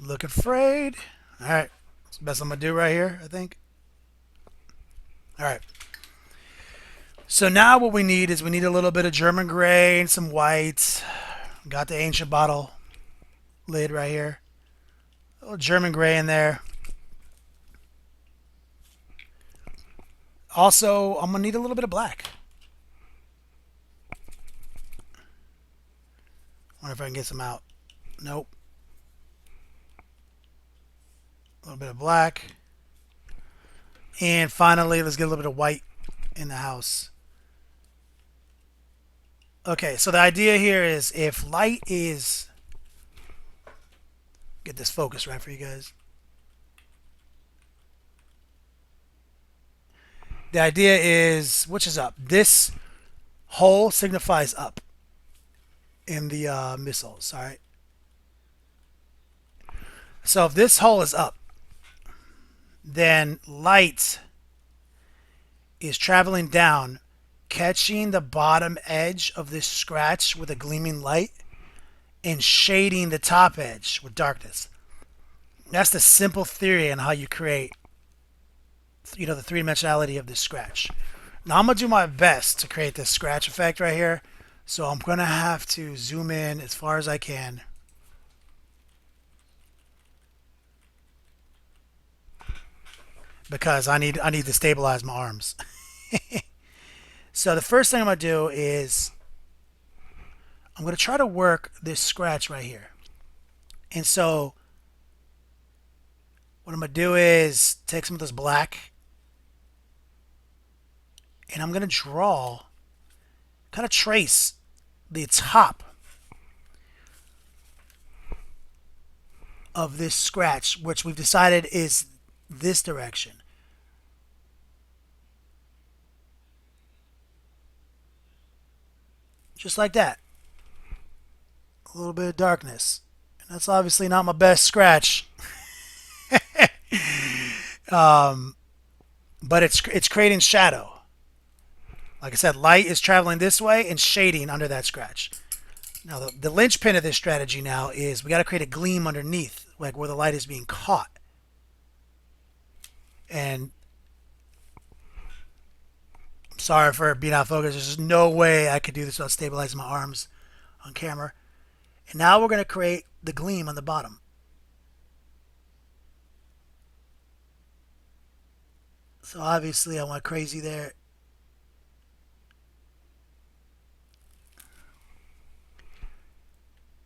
Speaker 1: Looking frayed. All right, that's the best I'm gonna do right here, I think. All right. So now what we need is a little bit of German gray and some white. Got the ancient bottle lid right here. A little German gray in there. Also, I'm gonna need a little bit of black. Wonder if I can get some out. Nope. A little bit of black. And finally, let's get a little bit of white in the house. Okay, so the idea here is if light is... Get this focus right for you guys. The idea is, which is up? This hole signifies up in the missiles, all right? So if this hole is up, then light is traveling down, catching the bottom edge of this scratch with a gleaming light and shading the top edge with darkness. That's the simple theory on how you create the three-dimensionality of this scratch. Now I'm going to do my best to create this scratch effect right here. So I'm going to have to zoom in as far as I can. Because I need to stabilize my arms. So the first thing I'm going to do is I'm going to try to work this scratch right here. And so what I'm going to do is take some of this black and I'm going to draw, kind of trace the top of this scratch, which we've decided is this direction. Just like that. A little bit of darkness. And that's obviously not my best scratch. But it's creating shadow. Like I said, light is traveling this way and shading under that scratch. Now, the linchpin of this strategy now is we got to create a gleam underneath, like where the light is being caught. And I'm sorry for being out of focus. There's just no way I could do this without stabilizing my arms on camera. And now we're going to create the gleam on the bottom. So obviously I went crazy there.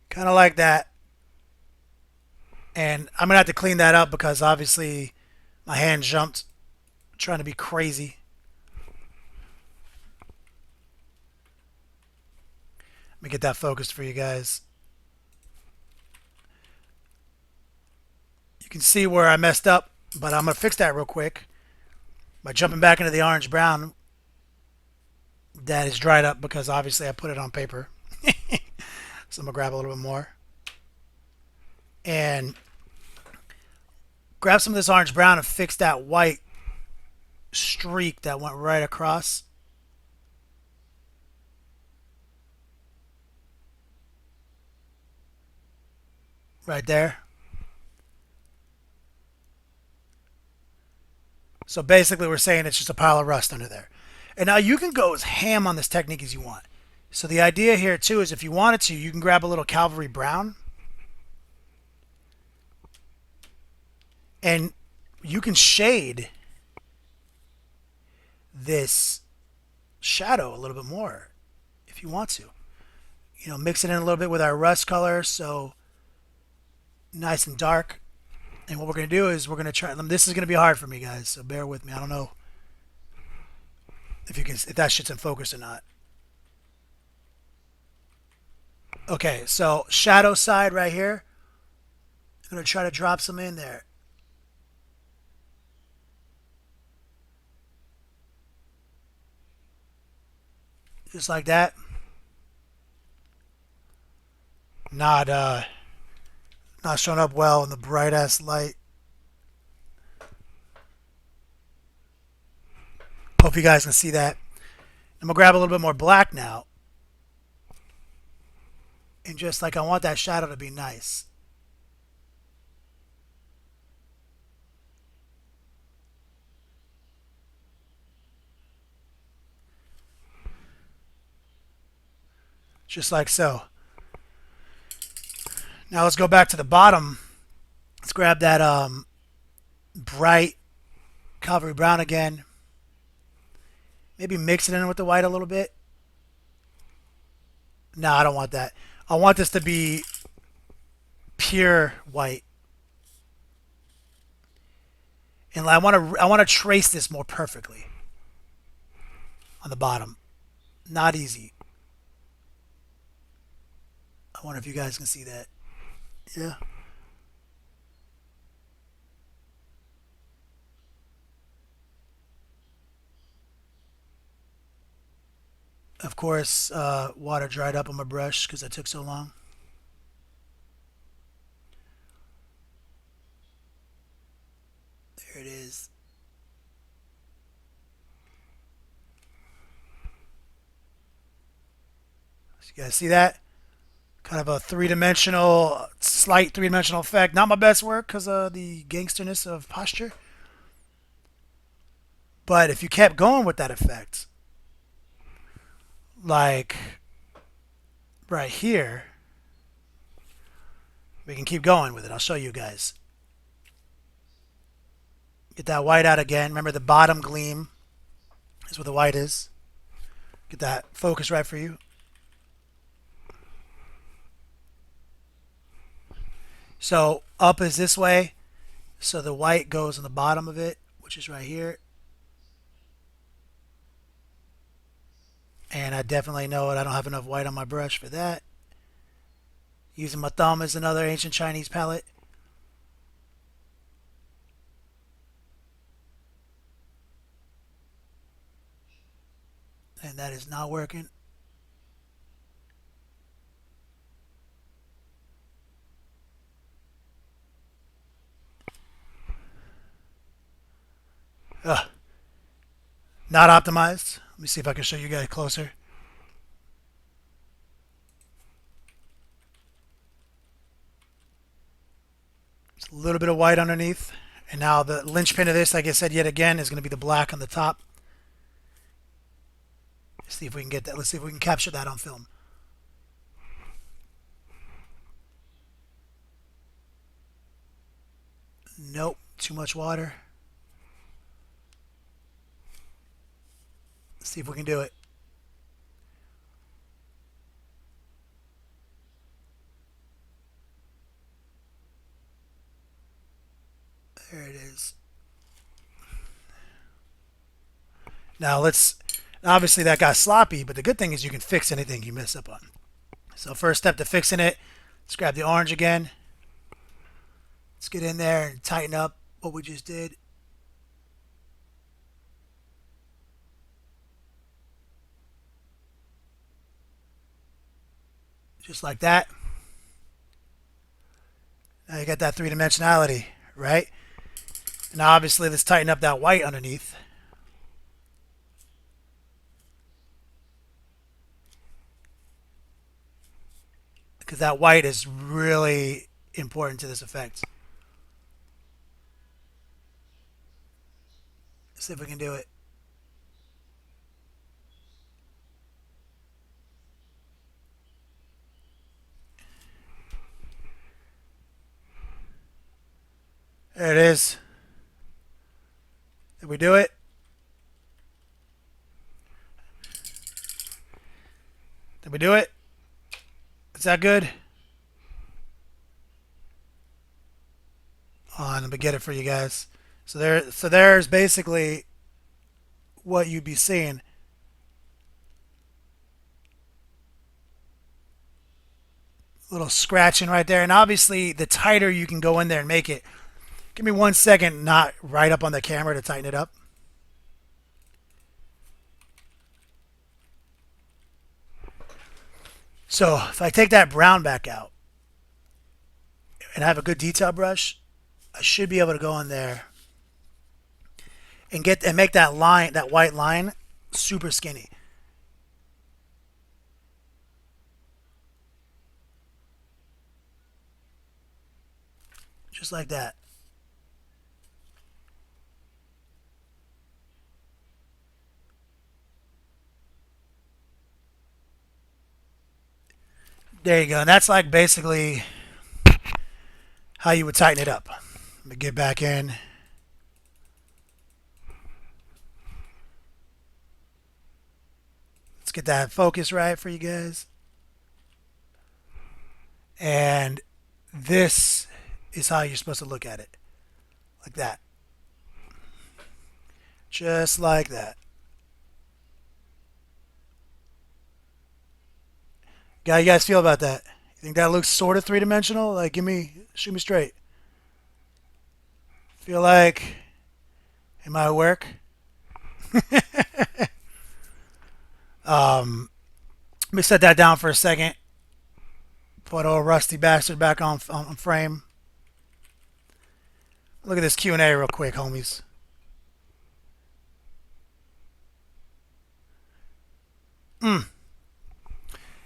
Speaker 1: Kind of like that. And I'm going to have to clean that up because obviously my hand jumped trying to be crazy. Let me get that focused for you guys. You can see where I messed up, but I'm going to fix that real quick by jumping back into the orange brown that is dried up because obviously I put it on paper. So I'm going to grab a little bit more and grab some of this orange brown and fix that white streak that went right across. Right there. So basically we're saying it's just a pile of rust under there. And now you can go as ham on this technique as you want. So the idea here too is if you wanted to, you can grab a little Cavalry Brown and you can shade this shadow a little bit more if you want to. You know, mix it in a little bit with our rust color so nice and dark. And what we're going to do is we're going to try, this is going to be hard for me guys, so bear with me. I don't know if that shit's in focus or not. Okay, so shadow side right here. I'm going to try to drop some in there. Just like that. Not showing up well in the bright ass light. Hope you guys can see that. I'm gonna grab a little bit more black now. And just like I want that shadow to be nice. Just like so. Now let's go back to the bottom. Let's grab that bright Cavalry Brown again. Maybe mix it in with the white a little bit. No, I don't want that. I want this to be pure white. And I want to trace this more perfectly on the bottom. Not easy. I wonder if you guys can see that. Yeah. Of course, water dried up on my brush because it took so long. There it is. So you guys see that? Kind of a three-dimensional, slight three-dimensional effect. Not my best work because of the gangsterness of posture. But if you kept going with that effect, like right here, we can keep going with it. I'll show you guys. Get that white out again. Remember the bottom gleam is where the white is. Get that focus right for you. So up is this way. So the white goes on the bottom of it, which is right here. And I definitely know it. I don't have enough white on my brush for that. Using my thumb as another ancient Chinese palette. And that is not working. Not optimized. Let me see if I can show you guys closer. Just a little bit of white underneath. And now the linchpin of this, like I said yet again, is going to be the black on the top. Let's see if we can get that. Let's see if we can capture that on film. Nope, too much water. Let's see if we can do it. There it is. Now let's, obviously that got sloppy, but the good thing is you can fix anything you mess up on. So first step to fixing it, let's grab the orange again. Let's get in there and tighten up what we just did. Just like that. Now you got that three-dimensionality, right? Now obviously let's tighten up that white underneath. Because that white is really important to this effect. Let's see if we can do it. There it is. Did we do it? Did we do it? Is that good? Let me get it for you guys. So there's basically what you'd be seeing. A little scratching right there, and obviously the tighter you can go in there and make it. Give me 1 second, not right up on the camera to tighten it up. So if I take that brown back out and I have a good detail brush, I should be able to go in there and make that line, that white line, super skinny. Just like that. There you go. And that's like basically how you would tighten it up. Let me get back in. Let's get that focus right for you guys. And this is how you're supposed to look at it. Like that. Just like that. How you guys feel about that? You think that looks sort of three-dimensional? Like, shoot me straight. Feel like it might work. Let me set that down for a second. Put old rusty bastard back on frame. Look at this Q&A real quick, homies.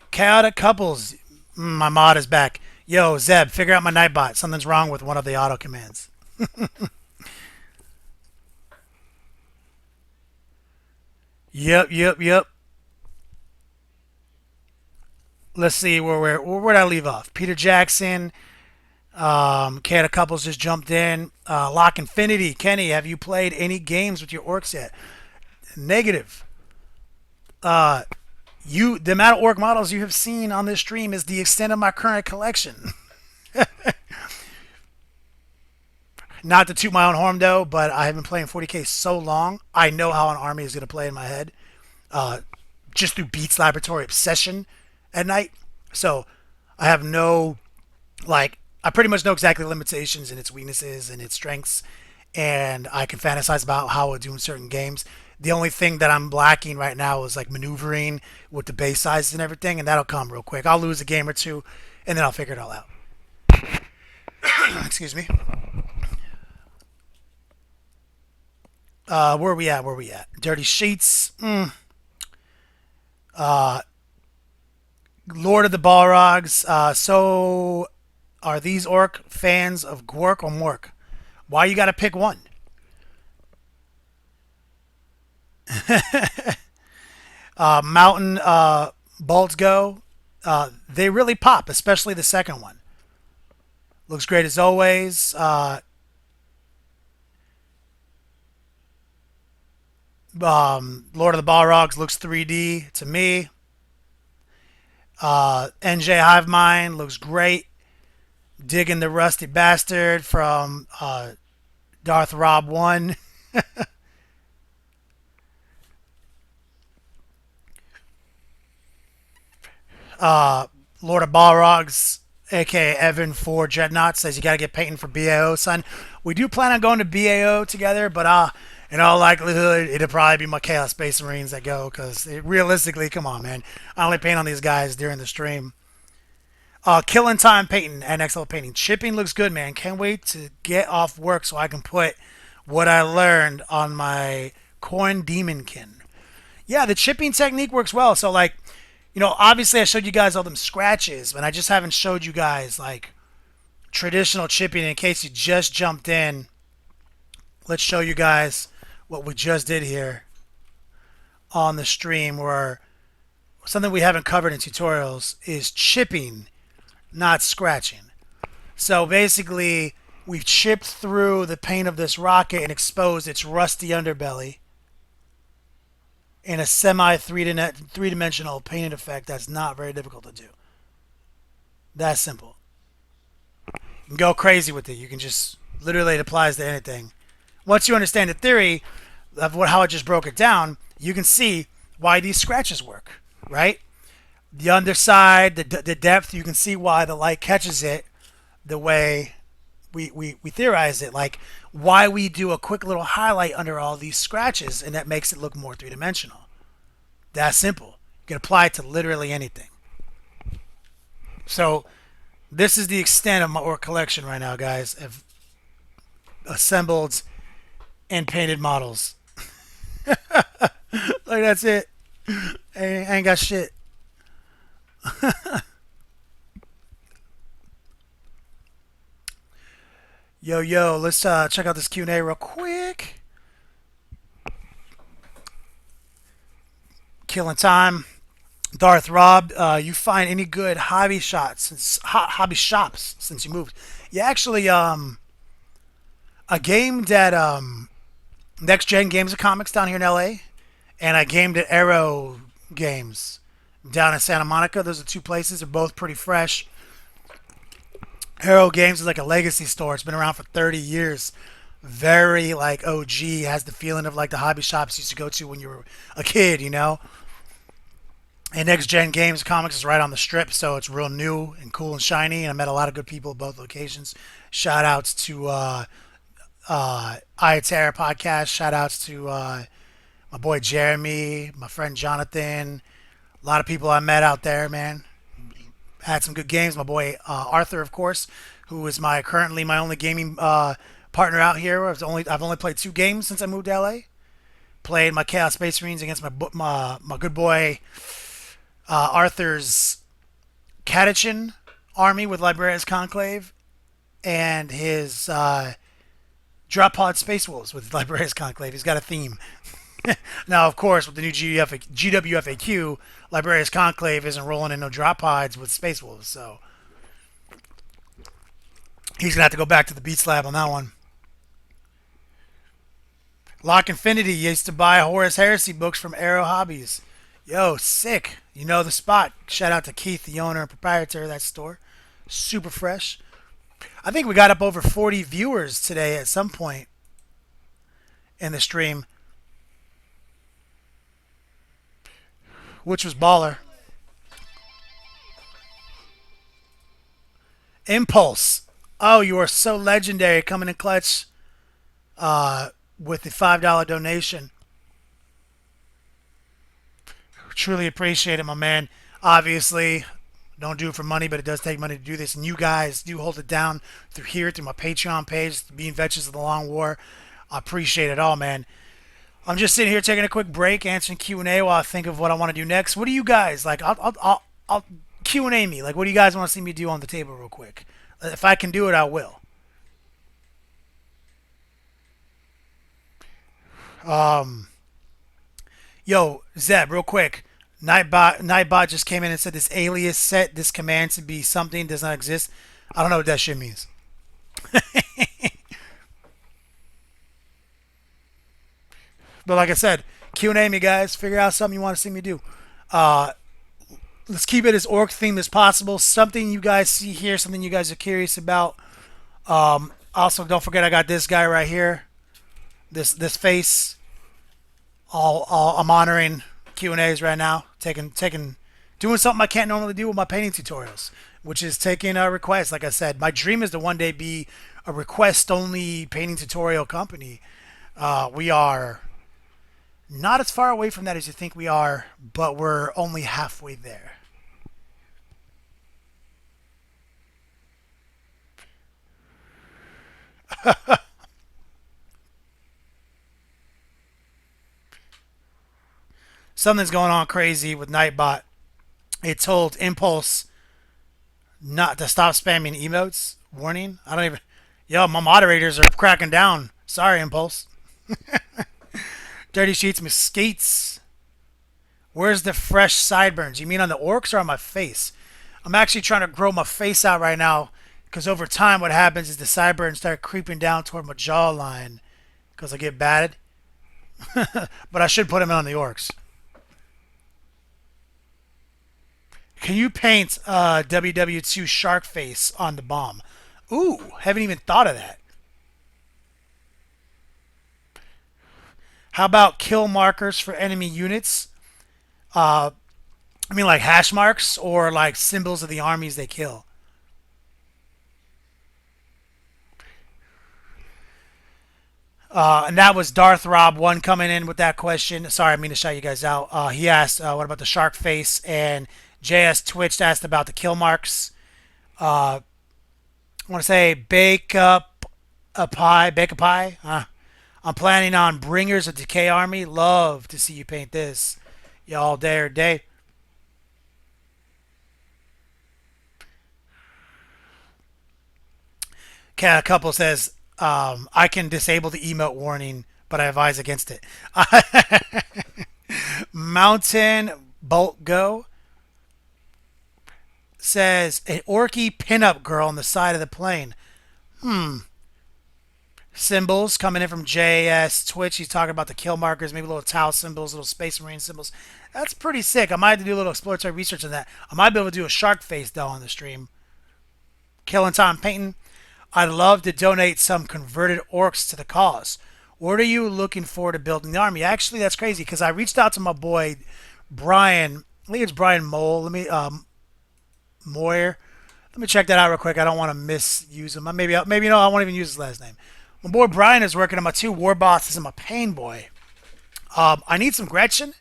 Speaker 1: Chaotic couples. My mod is back. Yo, Zeb, figure out my Nightbot. Something's wrong with one of the auto commands. Yep. Let's see where'd I leave off? Peter Jackson. Chaotic couples just jumped in. Lock Infinity. Kenny, have you played any games with your orcs yet? Negative. The amount of orc models you have seen on this stream is the extent of my current collection. Not to toot my own horn though, but I have been playing 40k so long, I know how an army is going to play in my head, just through Beats Laboratory Obsession at night. So I have no, like, I pretty much know exactly the limitations and its weaknesses and its strengths, and I can fantasize about how it would do in certain games. The only thing that I'm lacking right now is like maneuvering with the base sizes and everything, and that'll come real quick. I'll lose a game or two, and then I'll figure it all out. Excuse me. Where we at? Where we at? Dirty Sheets. Lord of the Balrogs. So, are these orc fans of Gwork or Mork? Why you gotta pick one? Mountain Bolts go. They really pop, especially the second one. Looks great as always. Lord of the Balrogs looks 3D to me. NJ Hive Mind looks great. Digging the Rusty Bastard from Darth Rob 1. Lord of Balrogs, aka Evan for Dreadnought, says you got to get painting for BAO, son. We do plan on going to BAO together, but in all likelihood, it'll probably be my Chaos Space Marines that go because realistically, come on, man. I only paint on these guys during the stream. Killing Time Painting and XL Painting. Chipping looks good, man. Can't wait to get off work so I can put what I learned on my Corn Demonkin. Yeah, the chipping technique works well. So, like, obviously I showed you guys all them scratches, but I just haven't showed you guys, like, traditional chipping. In case you just jumped in, let's show you guys what we just did here on the stream, where something we haven't covered in tutorials is chipping, not scratching. So basically, we've chipped through the paint of this rocket and exposed its rusty underbelly in a semi three-dimensional painted effect that's not very difficult to do. That's simple. You can go crazy with it. You can just literally, it applies to anything. Once you understand the theory of how I just broke it down, you can see why these scratches work, right? The underside, the depth, you can see why the light catches it the way we theorize it. Like why we do a quick little highlight under all these scratches, and that makes it look more three-dimensional. That's simple. You can apply it to literally anything. So this is the extent of my orc collection right now, guys. I've assembled and painted models. Like that's it. I ain't got shit. Yo, yo, let's check out this Q&A real quick. Killing time. Darth Rob, you find any good hobby shops since you moved? Yeah, actually, I gamed at Next Gen Games and Comics down here in LA, and I gamed at Arrow Games down in Santa Monica. Those are two places. They're both pretty fresh. Arrow Games is like a legacy store. It's been around for 30 years. Very like OG. Has the feeling of like the hobby shops you used to go to when you were a kid. And Next Gen Games Comics is right on the strip, so it's real new and cool and shiny. And I met a lot of good people at both locations. Shout outs to Iwata podcast. Shout outs to my boy Jeremy, my friend Jonathan. A lot of people I met out there, man. Had some good games. My boy Arthur, of course, who is currently my only gaming partner out here. I've only played 2 games since I moved to LA. Played my Chaos Space Marines against my good boy Arthur's Catachin army with Librarius Conclave, and his Drop Pod Space Wolves with Librarius Conclave. He's got a theme. Now, of course, with the new GWFAQ, Librarius Conclave isn't rolling in no drop pods with Space Wolves, so he's going to have to go back to the Beats Lab on that one. Lock Infinity used to buy Horus Heresy books from Arrow Hobbies. Yo, sick. You know the spot. Shout out to Keith, the owner and proprietor of that store. Super fresh. I think we got up over 40 viewers today at some point in the stream, which was baller. Impulse. Oh, you are so legendary, coming in clutch with the $5 donation. Truly appreciate it, my man. Obviously, don't do it for money, but it does take money to do this. And you guys do hold it down through my Patreon page, Being Veterans of the Long War. I appreciate it all, man. I'm just sitting here taking a quick break, answering Q&A while I think of what I want to do next. What do you guys like? I'll Q&A me. Like, what do you guys want to see me do on the table, real quick? If I can do it, I will. Um, Yo, Zeb, real quick. Nightbot just came in and said this alias set, this command to be something does not exist. I don't know what that shit means. But like I said, Q&A me, guys. Figure out something you want to see me do. Uh, let's keep it as orc themed as possible. Something you guys see here, something you guys are curious about. Also, don't forget I got this guy right here. This face. I'm honoring Q&As right now. Doing something I can't normally do with my painting tutorials, which is taking a request. Like I said, my dream is to one day be a request only painting tutorial company. We are not as far away from that as you think we are, but we're only halfway there. Something's going on crazy with Nightbot. It told Impulse not to stop spamming emotes. Warning. I don't even. Yo, my moderators are cracking down. Sorry, Impulse. Dirty Sheets Mesquites. Where's the fresh sideburns? You mean on the orcs or on my face? I'm actually trying to grow my face out right now because over time what happens is the sideburns start creeping down toward my jawline because I get batted. But I should put them on the orcs. Can you paint WW2 shark face on the bomb? Ooh, haven't even thought of that. How about kill markers for enemy units? Uh, I mean, like hash marks or like symbols of the armies they kill. And that was Darth Rob one coming in with that question. Sorry, I mean to shout you guys out. He asked, "What about the shark face?" And JS Twitch asked about the kill marks. I want to say bake a pie. I'm planning on Bringers of Decay Army. Love to see you paint this, y'all dare day. A couple says, I can disable the emote warning, but I advise against it. Mountain Bolt Go says, an orky pinup girl on the side of the plane. Symbols coming in from JS Twitch. He's talking about the kill markers, maybe little tau symbols, little space marine symbols. That's pretty sick. I might have to do a little exploratory research on that. I might be able to do a shark face though on the stream. Killing time painting. I'd love to donate some converted orcs to the cause. What are you looking for to building the army? Actually, that's crazy because I reached out to my boy Brian. I think it's Brian Mole. Moyer. Let me check that out real quick. I don't want to misuse him. Maybe no. I won't even use his last name. My boy Brian is working on my two war bosses and my pain boy. I need some Gretchen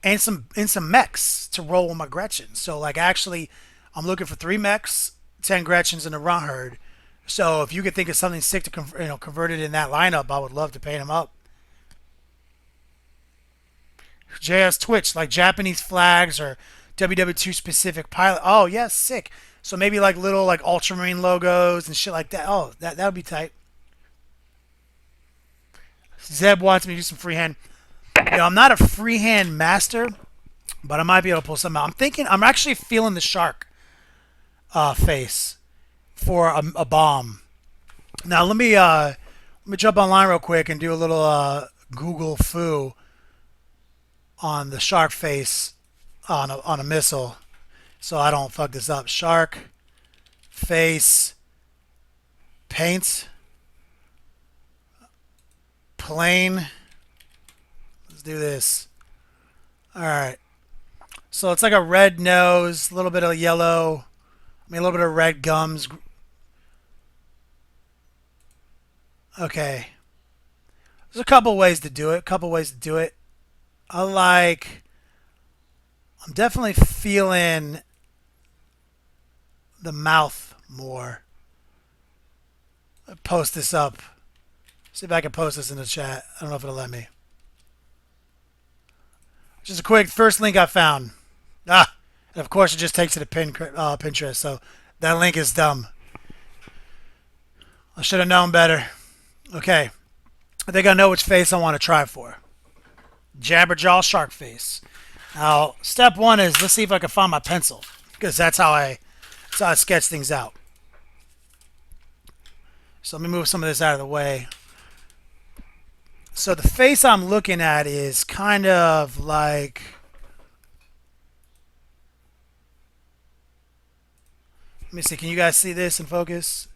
Speaker 1: and some mechs to roll with my Gretchen. So like actually, I'm looking for 3 mechs, 10 Gretchens, and a run herd. So if you could think of something sick to convert it in that lineup, I would love to paint them up. JS Twitch, like Japanese flags or WW2 specific pilot. Oh yeah, sick. So maybe like little like ultramarine logos and shit like that. Oh, that would be tight. Zeb wants me to do some freehand. I'm not a freehand master, but I might be able to pull something out. I'm actually feeling the shark face for a bomb. Now let me jump online real quick and do a little Google foo on the shark face on a missile, so I don't fuck this up. Shark face paint plane. Let's do this. All right. So it's like a red nose, a little bit of yellow. I mean, a little bit of red gums. Okay. There's a couple ways to do it. I like. I'm definitely feeling the mouth more. Post this up. See if I can post this in the chat. I don't know if it'll let me. Just a quick first link I found. Ah, and of course it just takes you to Pinterest. So that link is dumb. I should have known better. Okay, I think I know which face I want to try for. Jabberjaw shark face. Now, step one is let's see if I can find my pencil because that's how I sketch things out. So let me move some of this out of the way. So the face I'm looking at is kind of like, let me see, can you guys see this in focus?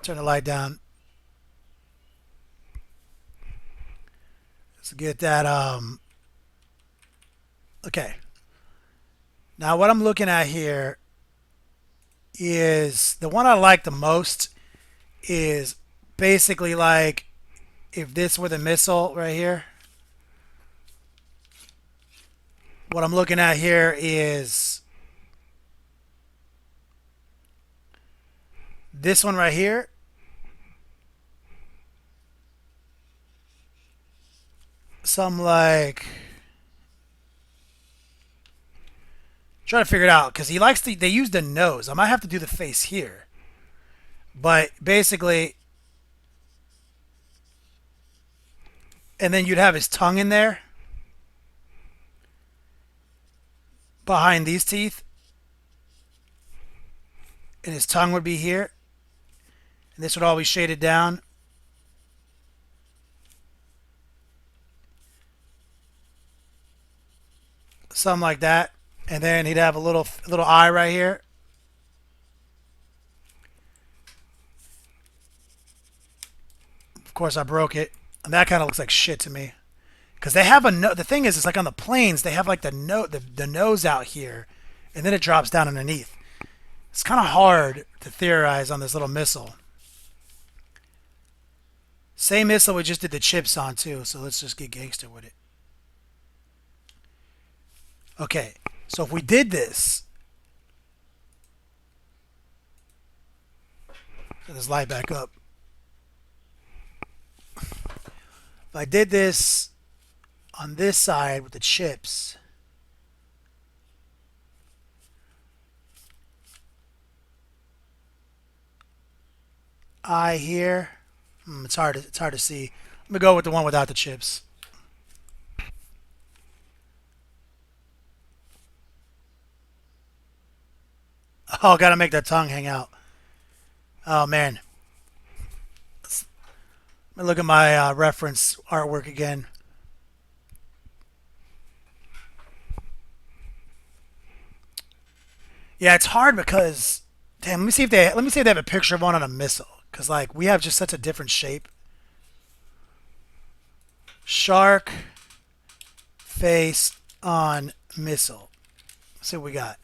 Speaker 1: Turn the light down. Let's get that, okay. Now what I'm looking at here is the one I like the most is basically like if this were the missile right here. What I'm looking at here is this one right here. Some like trying to figure it out because he likes to. They use the nose. I might have to do the face here, but basically, and then you'd have his tongue in there behind these teeth, and his tongue would be here, and this would all be shaded down. Something like that, and then he'd have a little eye right here. Of course, I broke it, and that kind of looks like shit to me. Because they have a no. The thing is, it's like on the planes, they have like the nose out here, and then it drops down underneath. It's kind of hard to theorize on this little missile. Same missile we just did the chips on too, so let's just get gangster with it. Okay, so if we did this, turn this light back up. If I did this on this side with the chips, eye here, it's hard to see. Let me go with the one without the chips. Oh, gotta make that tongue hang out. Oh man, let me look at my reference artwork again. Yeah, it's hard because damn. Let me see if they have a picture of one on a missile because like we have just such a different shape. Shark face on missile. Let's see what we got.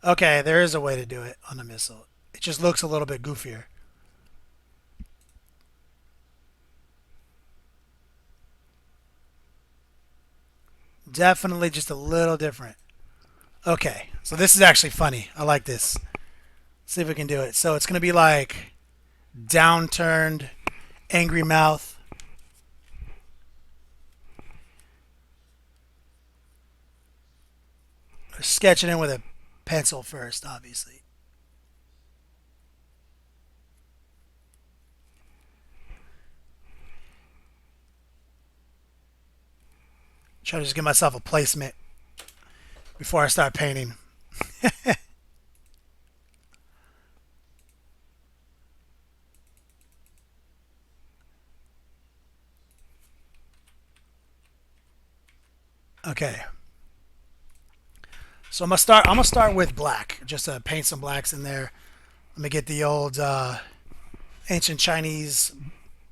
Speaker 1: Okay, there is a way to do it on the missile. It just looks a little bit goofier. Definitely just a little different. Okay, so this is actually funny. I like this. Let's see if we can do it. So it's going to be like downturned, angry mouth. We're sketching in with a pencil first, obviously. Try to just give myself a placement before I start painting. Okay. So I'm gonna start with black. Just to paint some blacks in there. Let me get the old ancient Chinese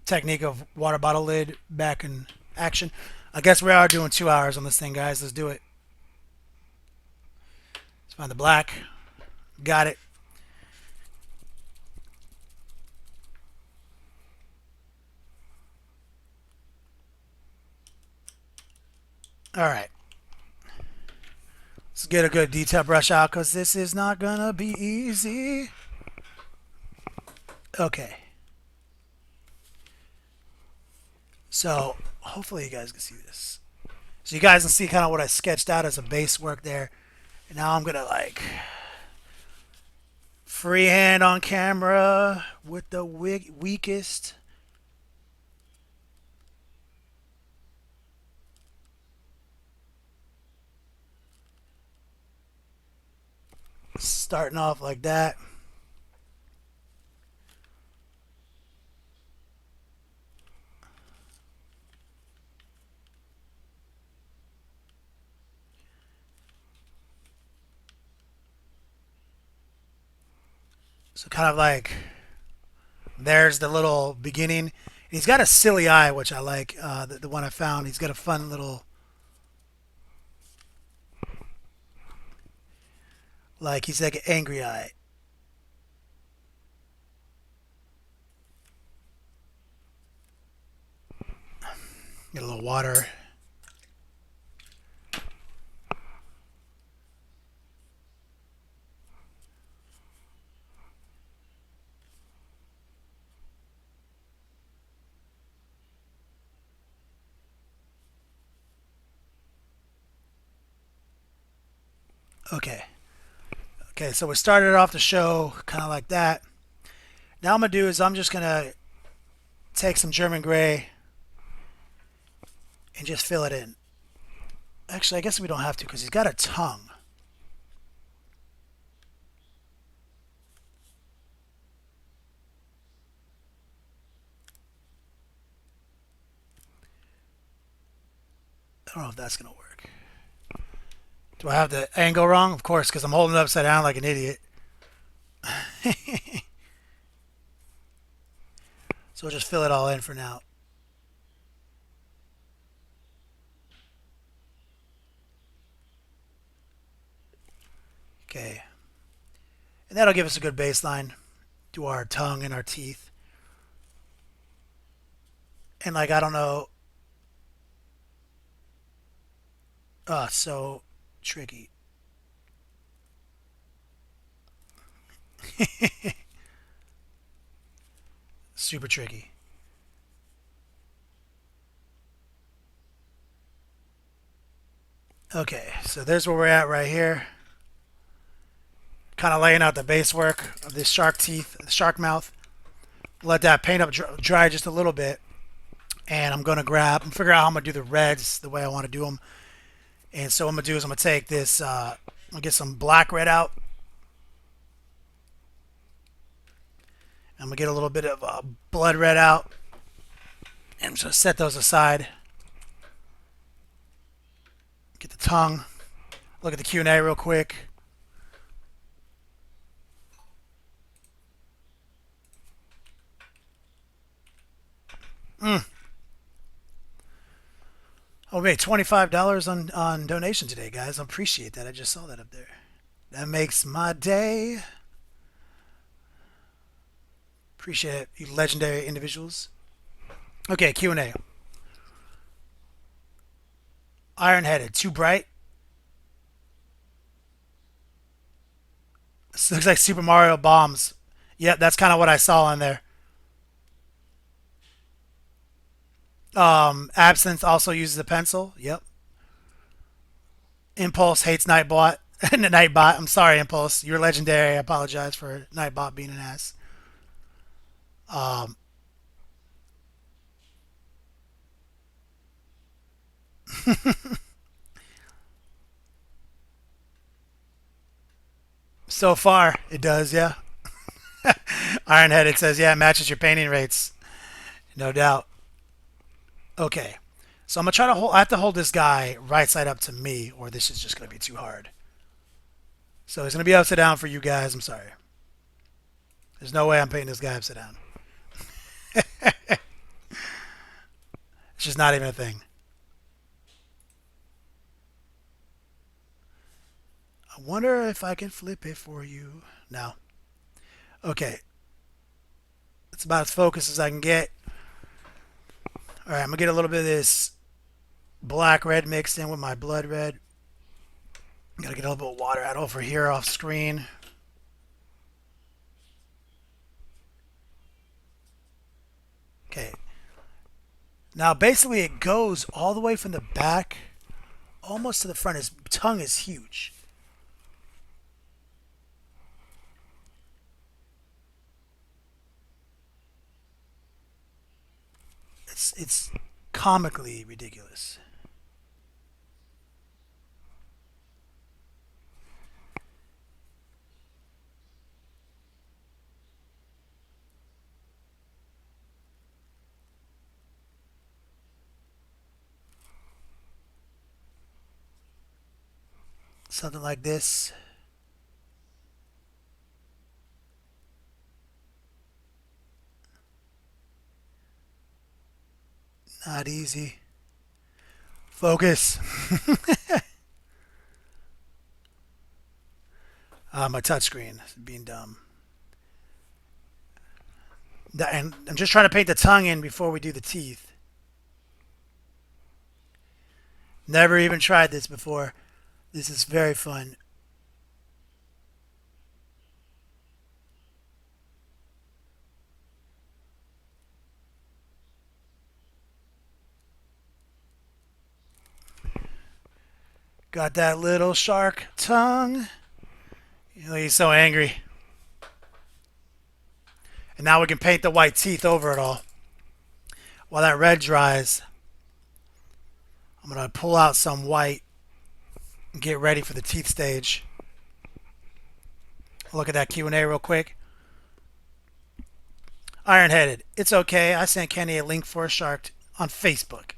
Speaker 1: technique of water bottle lid back in action. I guess we are doing 2 hours on this thing, guys. Let's do it. Let's find the black. Got it. All right. Let's get a good detail brush out because this is not gonna be easy. Okay. So hopefully you guys can see this. So you guys can see kind of what I sketched out as a base work there. And now I'm gonna like freehand on camera with the weakest. Starting off like that. So kind of like there's the little beginning. He's got a silly eye, which I like. The one I found, he's got a fun little, like he's like an angry eye. Get a little water. Okay. Okay, so we started off the show kind of like that. Now I'm gonna do is I'm just gonna take some German gray and just fill it in. Actually, I guess we don't have to because he's got a tongue. I don't know if that's gonna work. Do I have the angle wrong? Of course, because I'm holding it upside down like an idiot. So we'll just fill it all in for now. Okay. And that'll give us a good baseline to our tongue and our teeth. And like, I don't know. So tricky. Super tricky. Okay, so there's where we're at right here. Kind of laying out the base work of this shark teeth, the shark mouth. Let that paint up dry just a little bit. And I'm going to grab and figure out how I'm going to do the reds the way I want to do them. And so what I'm going to do is I'm going to take this, I'm going to get some black red out. I'm going to get a little bit of blood red out. And I'm just going to set those aside. Get the tongue. Look at the Q&A real quick. Oh, we made $25 on donation today, guys. I appreciate that. I just saw that up there. That makes my day. Appreciate it, you legendary individuals. Okay, Q&A. Iron-headed, too bright. This looks like Super Mario bombs. Yep, that's kind of what I saw on there. Absinthe also uses a pencil. Yep. Impulse hates Nightbot. Nightbot. I'm sorry, Impulse. You're legendary. I apologize for Nightbot being an ass. Um, so far, it does, yeah. Ironheaded says, yeah, it matches your painting rates. No doubt. Okay. So I'm going to try to hold, I have to hold this guy right side up to me, or this is just going to be too hard. So it's going to be upside down for you guys. I'm sorry. There's no way I'm painting this guy upside down. It's just not even a thing. I wonder if I can flip it for you. No. Okay. It's about as focused as I can get. All right, I'm going to get a little bit of this black red mixed in with my blood red. Gotta get a little bit of water out over here off screen. Okay. Now basically it goes all the way from the back almost to the front. His tongue is huge. It's comically ridiculous. Something like this. Not easy. Focus. My touchscreen is being dumb. And I'm just trying to paint the tongue in before we do the teeth. Never even tried this before. This is very fun. Got that little shark tongue. You know, he's so angry. And now we can paint the white teeth over it all. While that red dries, I'm going to pull out some white and get ready for the teeth stage. Look at that Q&A real quick. Iron-headed. It's okay. I sent Kenny a link for a shark on Facebook.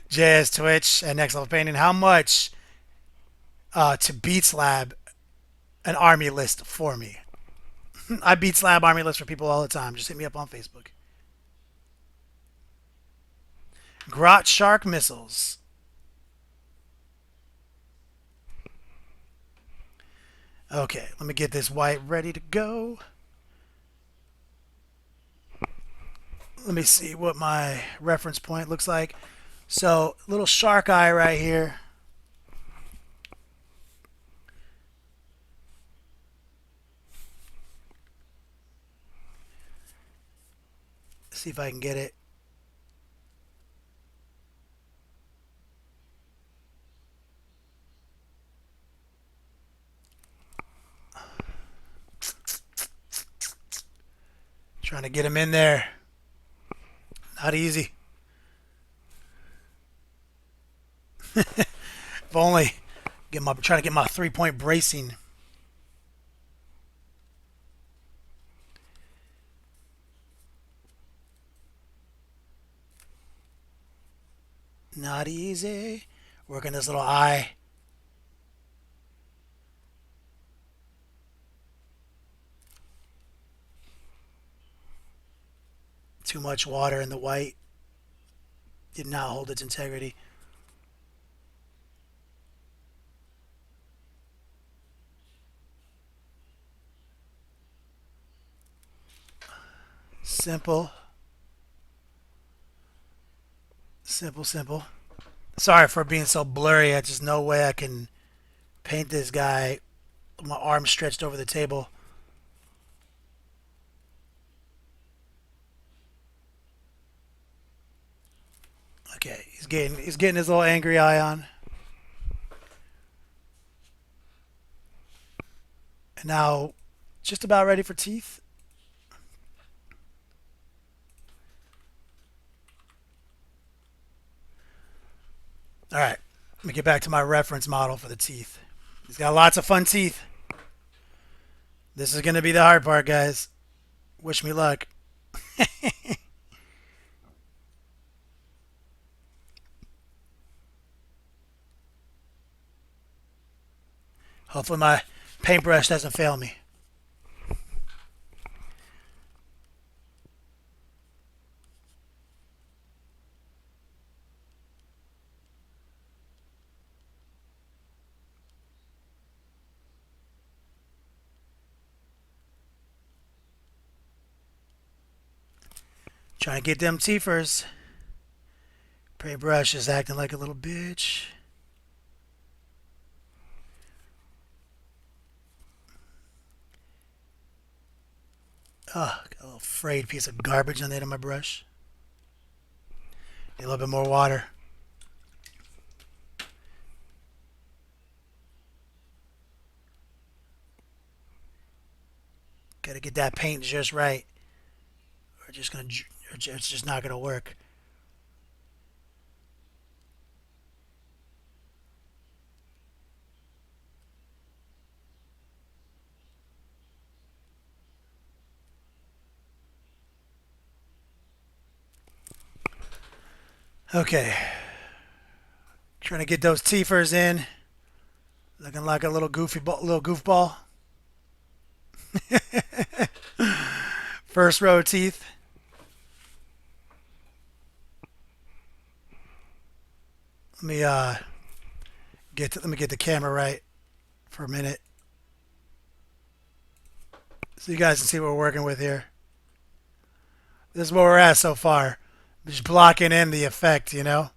Speaker 1: JS Twitch and Next Level Painting. How much to Beats Lab an army list for me? I Beats Lab army list for people all the time. Just hit me up on Facebook. Grot Shark Missiles. Okay, let me get this white ready to go. Let me see what my reference point looks like. So, little shark eye right here. See if I can get it. Trying to get him in there. Not easy. If only trying to get my 3-point bracing. Not easy. Working this little eye. Too much water in the white. Did not hold its integrity. Simple. Simple, simple. Sorry for being so blurry. I just no way I can paint this guy with my arm stretched over the table. Okay, he's getting his little angry eye on. And now just about ready for teeth. All right, let me get back to my reference model for the teeth. He's got lots of fun teeth. This is going to be the hard part, guys. Wish me luck. Hopefully my paintbrush doesn't fail me. Trying to get them teethers. Paintbrush is acting like a little bitch. Oh, got a little frayed piece of garbage on the end of my brush. Need a little bit more water. Gotta get that paint just right. We're just gonna, it's just not gonna work. Okay, trying to get those teethers in. Looking like a little little goofball. First row of teeth. Let me let me get the camera right for a minute, so you guys can see what we're working with here. This is where we're at so far. Just blocking in the effect, you know.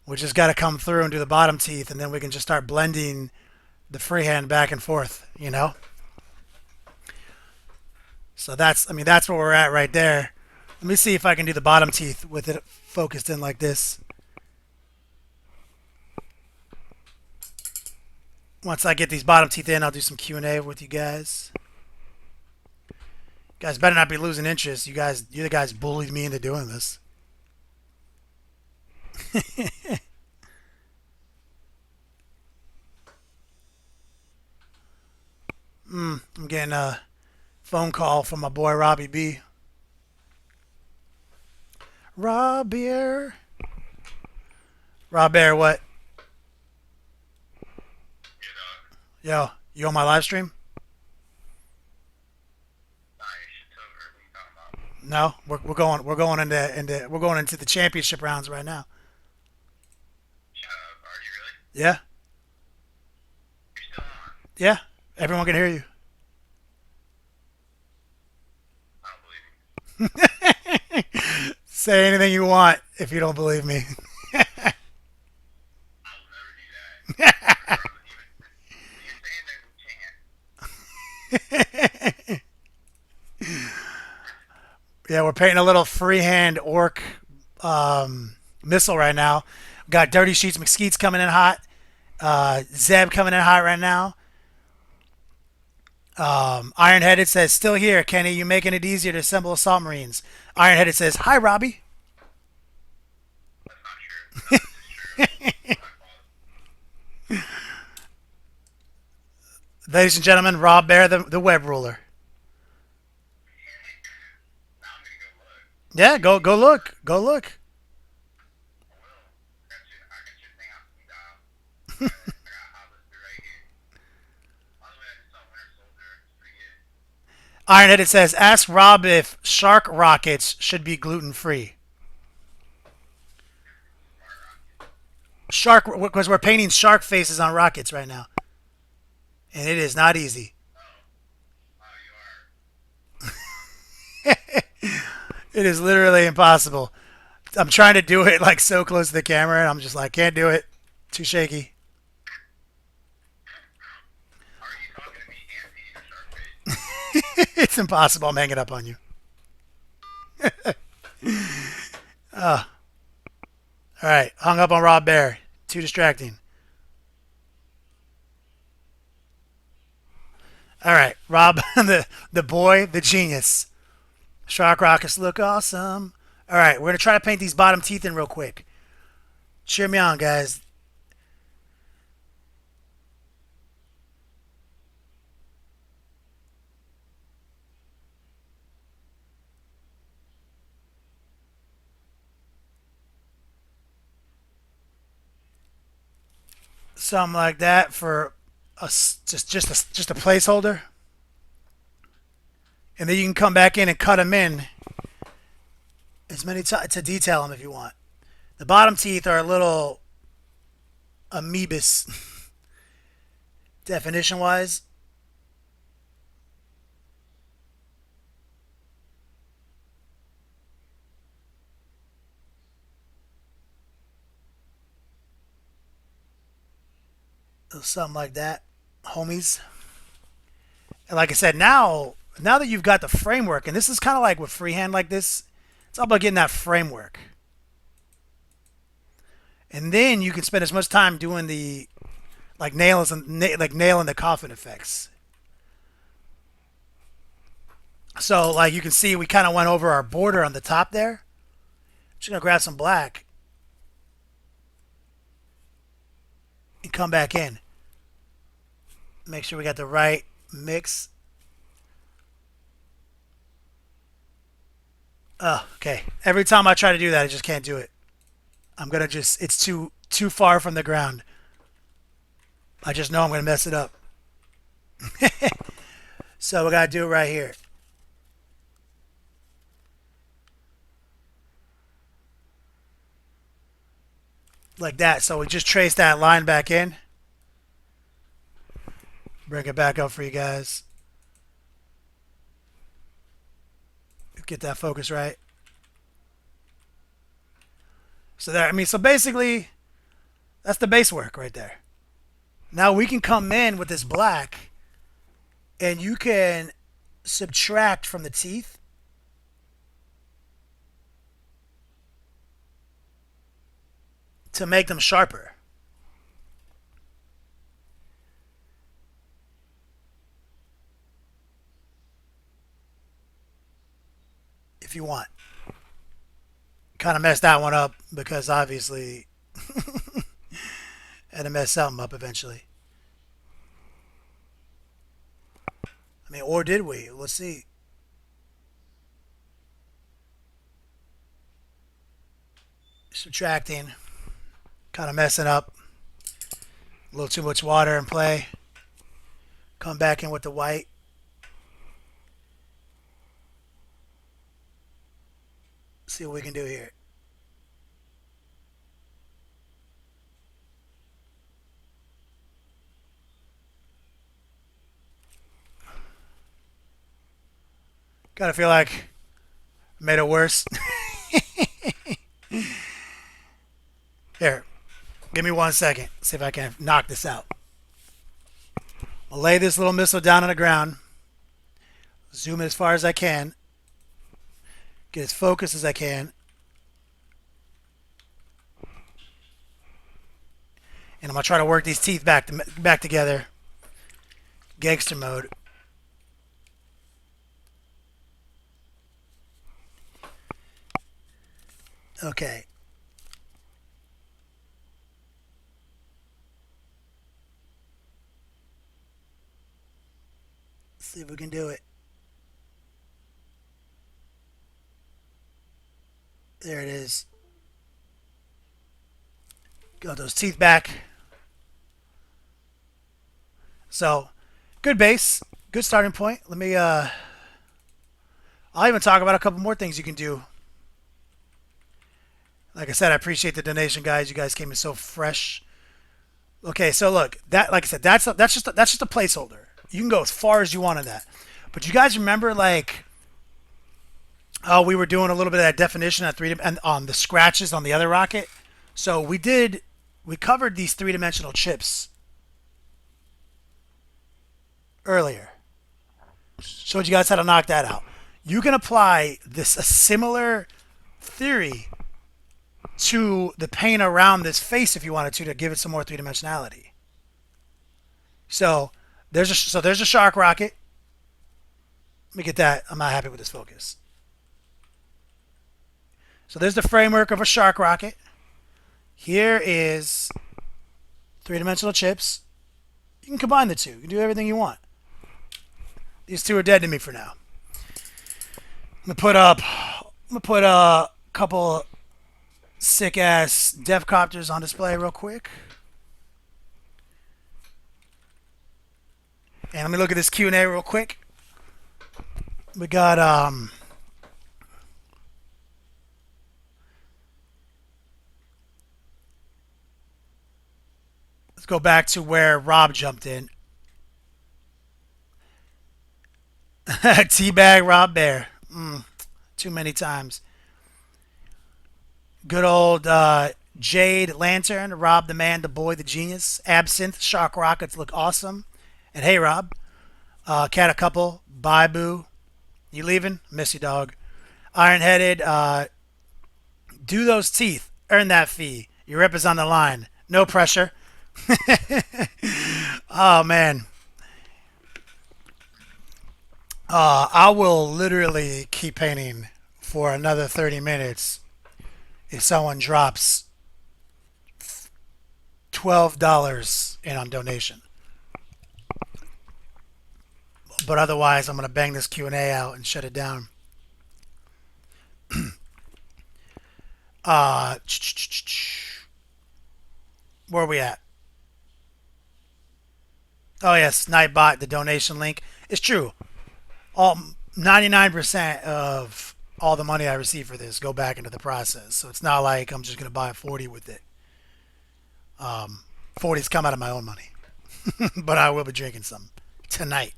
Speaker 1: We just got to come through and do the bottom teeth, and then we can just start blending the freehand back and forth, you know. So that's, I mean, that's where we're at right there. Let me see if I can do the bottom teeth with it focused in like this. Once I get these bottom teeth in, I'll do some Q&A with you guys. You guys better not be losing interest. You the guys bullied me into doing this. I'm getting a phone call from my boy Robbie B. Rob Bear, what? Yo, you on my live stream? No, we're going into the championship rounds right now. Yeah, yeah. Everyone can hear you. Say anything you want if you don't believe me. Yeah, we're painting a little freehand orc missile right now. Got Dirty Sheets McSkeets coming in hot. Zeb coming in hot right now. Ironheaded says, still here, Kenny. You making it easier to assemble assault marines. Ironheaded says, hi, Robbie. Ladies and gentlemen, Rob Bear, the web ruler. Yeah, go look. Go look. Ironheaded says, ask Rob if shark rockets should be gluten free. Shark, because we're painting shark faces on rockets right now, and it is not easy. It is literally impossible. I'm trying to do it like so close to the camera, and I'm just like, can't do it. Too shaky. It's impossible. I'm hanging up on you. All right, hung up on Rob Bear. Too distracting. All right, Rob, the boy, the genius. Shark rockets look awesome. All right, we're gonna try to paint these bottom teeth in real quick. Cheer me on, guys. Something like that for just a placeholder, and then you can come back in and cut them in as many times to detail them if you want. The bottom teeth are a little amoebus definition wise. Something like that, homies. And like I said, now that you've got the framework, and this is kind of like with freehand like this, it's all about getting that framework. And then you can spend as much time doing the like nailing the coffin effects. So like you can see, we kind of went over our border on the top there. Just gonna grab some black and come back in. Make sure we got the right mix. Oh, okay. Every time I try to do that, I just can't do it. I'm gonna just, it's too far from the ground. I just know I'm gonna mess it up. So we gotta do it right here. Like that. So we just trace that line back in. Bring it back up for you guys. Get that focus right. So there, I mean, so basically, that's the base work right there. Now we can come in with this black, and you can subtract from the teeth. To make them sharper. If you want. Kind of messed that one up because obviously had to mess something up eventually. I mean, or did we? Let's see. Subtracting. Kind of messing up. A little too much water in play. Come back in with the white. See what we can do here. Gotta feel like I made it worse. Here, give me 1 second. See if I can knock this out. I'll lay this little missile down on the ground. Zoom it as far as I can. Get as focused as I can. And I'm going to try to work these teeth back together. Gangster mode. Okay. Let's see if we can do it. There it is. Got those teeth back. So, good base. Good starting point. Let me, I'll even talk about a couple more things you can do. Like I said, I appreciate the donation, guys. You guys came in so fresh. Okay, so look, that, like I said, that's just a placeholder. You can go as far as you want in that. But you guys remember, like, oh, we were doing a little bit of that definition at and on the scratches on the other rocket. So we covered these three-dimensional chips earlier. Showed you guys how to knock that out. You can apply a similar theory to the paint around this face if you wanted to give it some more three-dimensionality. So there's a shark rocket. Let me get that. I'm not happy with this focus. So there's the framework of a shark rocket. Here is three-dimensional chips. You can combine the two. You can do everything you want. These two are dead to me for now. I'm gonna put a couple sick-ass dev copters on display real quick. And let me look at this Q&A real quick. We got let's go back to where Rob jumped in. Teabag Rob Bear. Too many times. Good old Jade Lantern, Rob the Man, the Boy, the Genius. Absinthe, Shark Rockets look awesome. And hey, Rob. Cat a couple. Bye, Boo. You leaving? Miss you, dog. Iron-headed. Do those teeth. Earn that fee. Your rep is on the line. No pressure. Oh, man. I will literally keep painting for another 30 minutes if someone drops $12 in on donation. But otherwise, I'm gonna bang this Q&A out and shut it down. Uh, where are we at? Oh yes, Nightbot. The donation link. It's true. All 99% of all the money I receive for this go back into the process. So it's not like I'm just gonna buy a 40 with it. 40's come out of my own money, but I will be drinking some tonight.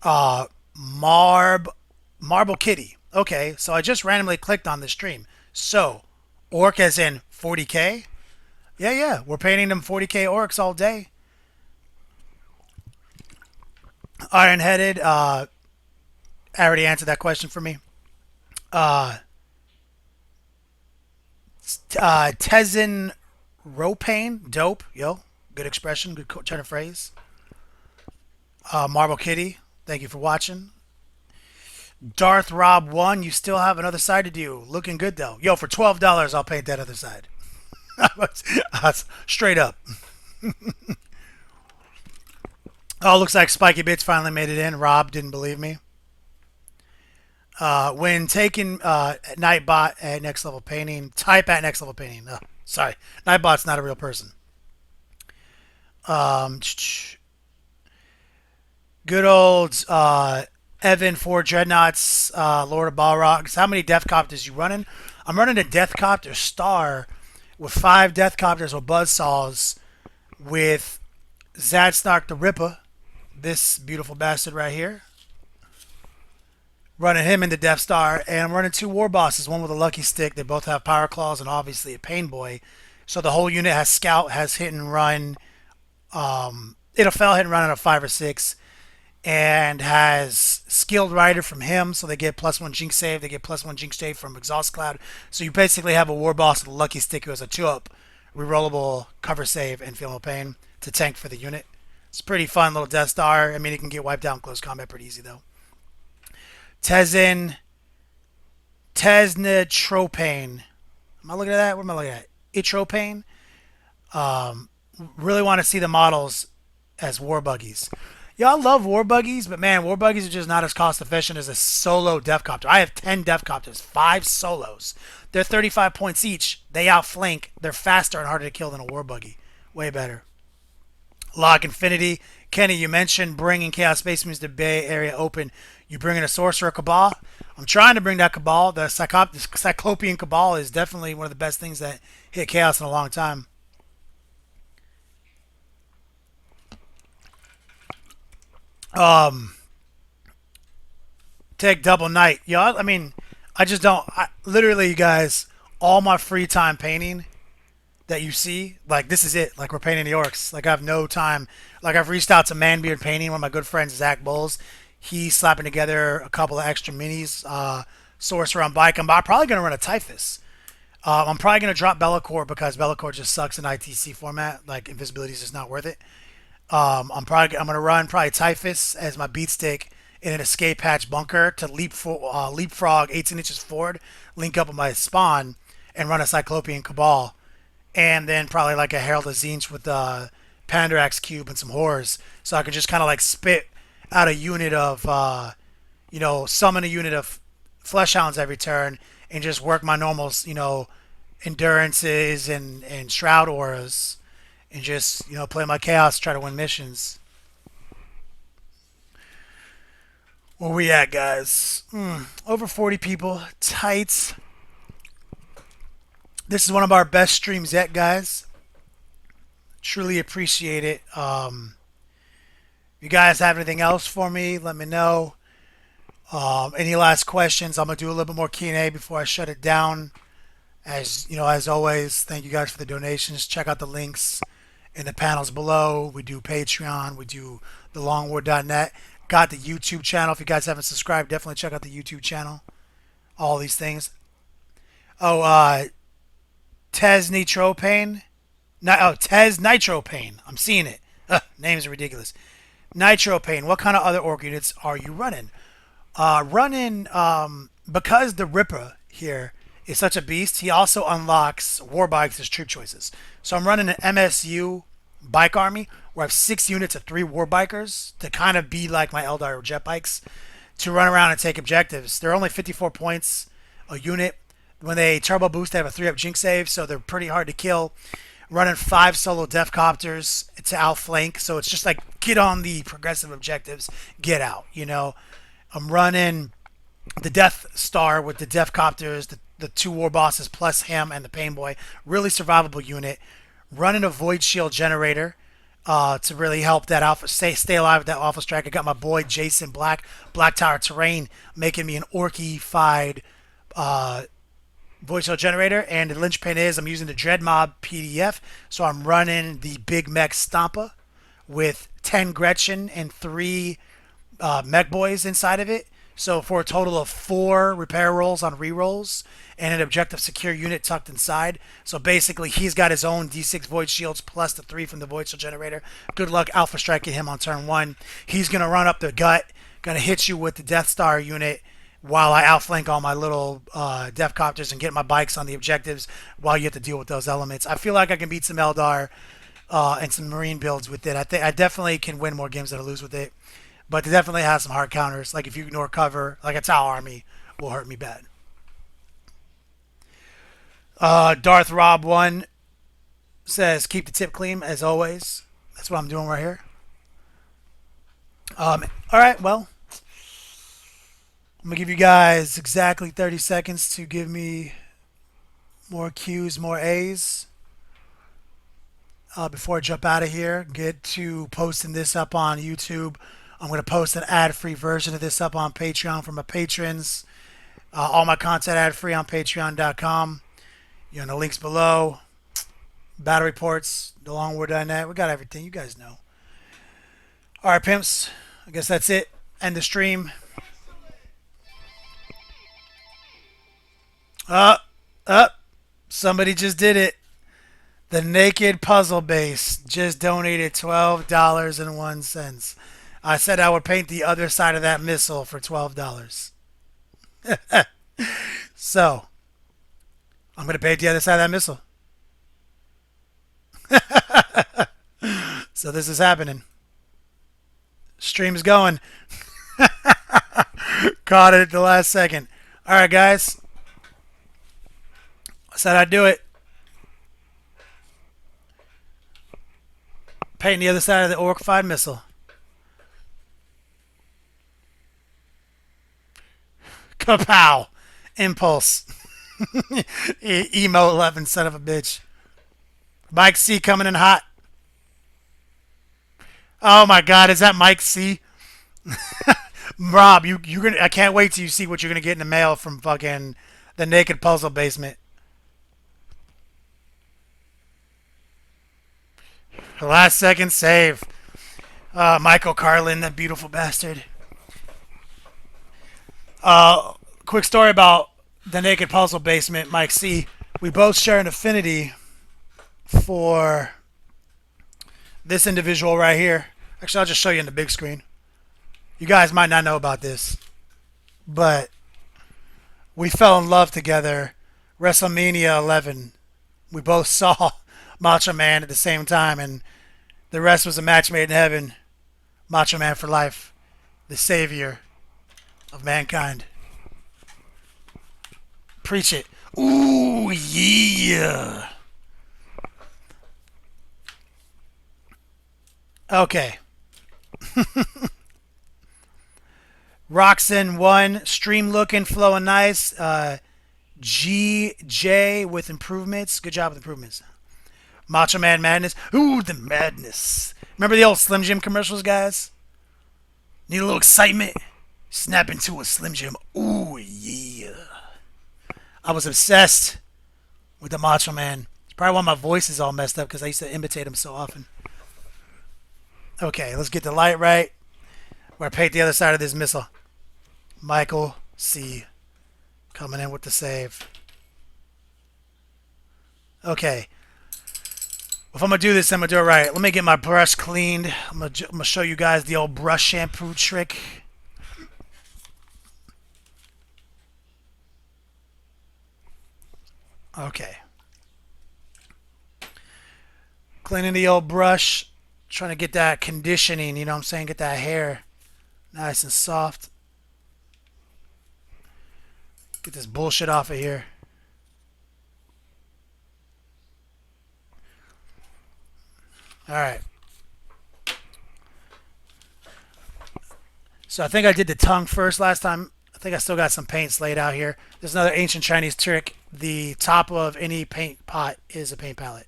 Speaker 1: Uh, Marb Marble Kitty. Okay, so I just randomly clicked on the stream. So, orc as in 40k? Yeah, yeah. We're painting them 40k orcs all day. Iron headed. I already answered that question for me. Uh, Tezen Ropane. Dope. Yo. Good expression. Good turn of phrase. Marble Kitty. Thank you for watching. Darth Rob 1. You still have another side to do. Looking good, though. Yo, for $12, I'll paint that other side. Straight up. Oh, looks like Spiky Bits finally made it in. Rob didn't believe me. When taking Nightbot at Next Level Painting, type at Next Level Painting. Sorry, Nightbot's not a real person. Um, Good old Evan for Dreadnoughts, Lord of Balrogs. How many Deathcopters you running? I'm running a Deathcopter Star with 5 Deathcopters or Buzzsaws with Zadsnark the Ripper, this beautiful bastard right here. Running him into Death Star, and I'm running 2 War Bosses, one with a Lucky Stick. They both have Power Claws and obviously a Pain Boy. So the whole unit has Scout, has Hit and Run. It'll fail Hit and Run on a 5 or 6. And has Skilled Rider from him, so they get +1 Jinx save. They get +1 Jinx save from Exhaust Cloud. So you basically have a War Boss with a Lucky Stick who has a 2-up rerollable cover save and Feel No Pain to tank for the unit. It's a pretty fun little Death Star. I mean, it can get wiped out in close combat pretty easy, though. Tezen Tesnitropane. Am I looking at that? What am I looking at? Itropane. Really want to see the models as war buggies. Yeah, I love war buggies, but man, war buggies are just not as cost efficient as a solo Deathcopter. I have 10 Deathcopters, 5 solos. They're 35 points each. They outflank. They're faster and harder to kill than a war buggy. Way better. Lock Infinity. Kenny, you mentioned bringing Chaos Space Marines to Bay Area open. You bringing a Sorcerer Cabal? I'm trying to bring that Cabal. The Cyclopean Cabal is definitely one of the best things that hit Chaos in a long time. Um, Take Double Night. Yeah, I mean, I just don't. Literally, you guys, all my free time painting that you see, like this is it. Like we're painting the orcs. Like I have no time. Like I've reached out to Manbeard Painting, one of my good friends, Zach Bowles. He's slapping together a couple of extra minis. Sorcerer on bike. I'm probably gonna run a Typhus. I'm probably gonna drop Bellacore because Bellacore just sucks in ITC format. Like invisibility is just not worth it. I'm gonna run probably Typhus as my beat stick in an escape hatch bunker to leapfrog 18 inches forward, link up with my spawn, and run a Cyclopean Cabal, and then probably like a Herald of Tzeentch with the Pandarax cube and some horrors, so I could just kind of like spit out a unit of summon a unit of Fleshhounds every turn and just work my normal endurances and shroud auras and just play my chaos, try to win missions. Where we at, guys? Over 40 people. Tight. This is one of our best streams yet, guys. Truly appreciate it. If you guys have anything else for me, let me know. Any last questions? I'm gonna do a little bit more Q&A before I shut it down. As always, thank you guys for the donations. Check out the links in the panels below. We do Patreon. We do thelongwar.net. Got the YouTube channel. If you guys haven't subscribed, definitely check out the YouTube channel. All these things. Oh, Tez Nitropane. Tez Nitropane. I'm seeing it. Names are ridiculous. Nitro Pain. What kind of other orc units are you running? Because the Ripper here is such a beast, he also unlocks war bikes as troop choices. So I'm running an MSU bike army where I have 6 units of 3 war bikers to kind of be like my Eldar jet bikes to run around and take objectives. They're only 54 points a unit. When they turbo boost, they have a 3-up jinx save, so they're pretty hard to kill. Running 5 solo death copters to outflank, so it's just like get on the progressive objectives, get out. I'm running the Death Star with the Death Copters, the 2 war bosses plus him and the Pain Boy. Really survivable unit. Running a Void Shield generator to really help that alpha stay alive with that alpha strike. I got my boy Jason Black Tower Terrain, making me an orky-fied Void Shield generator. And the linchpin is I'm using the Dread Mob PDF, so I'm running the Big Mech Stompa with 10 Gretchen and 3 mech boys inside of it. So for a total of 4 repair rolls on rerolls and an objective secure unit tucked inside. So basically he's got his own D6 Void Shields plus the 3 from the Void Shield generator. Good luck alpha striking him on turn 1. He's going to run up the gut, going to hit you with the Death Star unit while I outflank all my little Death Copters and get my bikes on the objectives while you have to deal with those elements. I feel like I can beat some Eldar and some Marine builds with it. I definitely can win more games than I lose with it. But it definitely has some hard counters. Like if you ignore cover, like a Tau army will hurt me bad. Darth Rob 1 says, keep the tip clean as always. That's what I'm doing right here. All right, well, I'm going to give you guys exactly 30 seconds to give me more Qs, more As. Before I jump out of here, get to posting this up on YouTube. I'm going to post an ad-free version of this up on Patreon for my patrons. All my content ad-free on patreon.com. The links below. Battle reports, thelongwar.net. We got everything. You guys know. All right, pimps. I guess that's it. End the stream. Somebody just did it. The Naked Puzzle Base just donated $12.01. I said I would paint the other side of that missile for $12. So, I'm going to paint the other side of that missile. So this is happening. Stream's going. Caught it at the last second. All right, guys. I said I'd do it. Painting the other side of the Orc-fied missile. Kapow! Impulse. Emo 11, son of a bitch. Mike C coming in hot. Oh my God, is that Mike C? Rob, you're gonna. I can't wait till you see what you're gonna get in the mail from fucking the Naked Puzzle Basement. Last second save. Michael Carlin, that beautiful bastard. Quick story about the Naked Puzzle Basement, Mike C. We both share an affinity for this individual right here. Actually, I'll just show you in the big screen. You guys might not know about this, but we fell in love together WrestleMania 11. We both saw Macho Man at the same time, and the rest was a match made in heaven. Macho Man for life, the savior of mankind. Preach it. Ooh, yeah. Okay. Roxon 1, stream looking, flowing nice. GJ with improvements. Good job with improvements. Macho Man Madness. Ooh, the madness. Remember the old Slim Jim commercials, guys? Need a little excitement? Snap into a Slim Jim. Ooh, yeah. I was obsessed with the Macho Man. It's probably why my voice is all messed up, because I used to imitate him so often. Okay, let's get the light right. We're going to paint the other side of this missile. Michael C. coming in with the save. Okay. If I'm gonna do this, I'm gonna do it right. Let me get my brush cleaned. I'm gonna show you guys the old brush shampoo trick. Okay. Cleaning the old brush. Trying to get that conditioning, you know what I'm saying? Get that hair nice and soft. Get this bullshit off of here. Alright. So I think I did the tongue first last time. I think I still got some paints laid out here. There's another ancient Chinese trick. The top of any paint pot is a paint palette.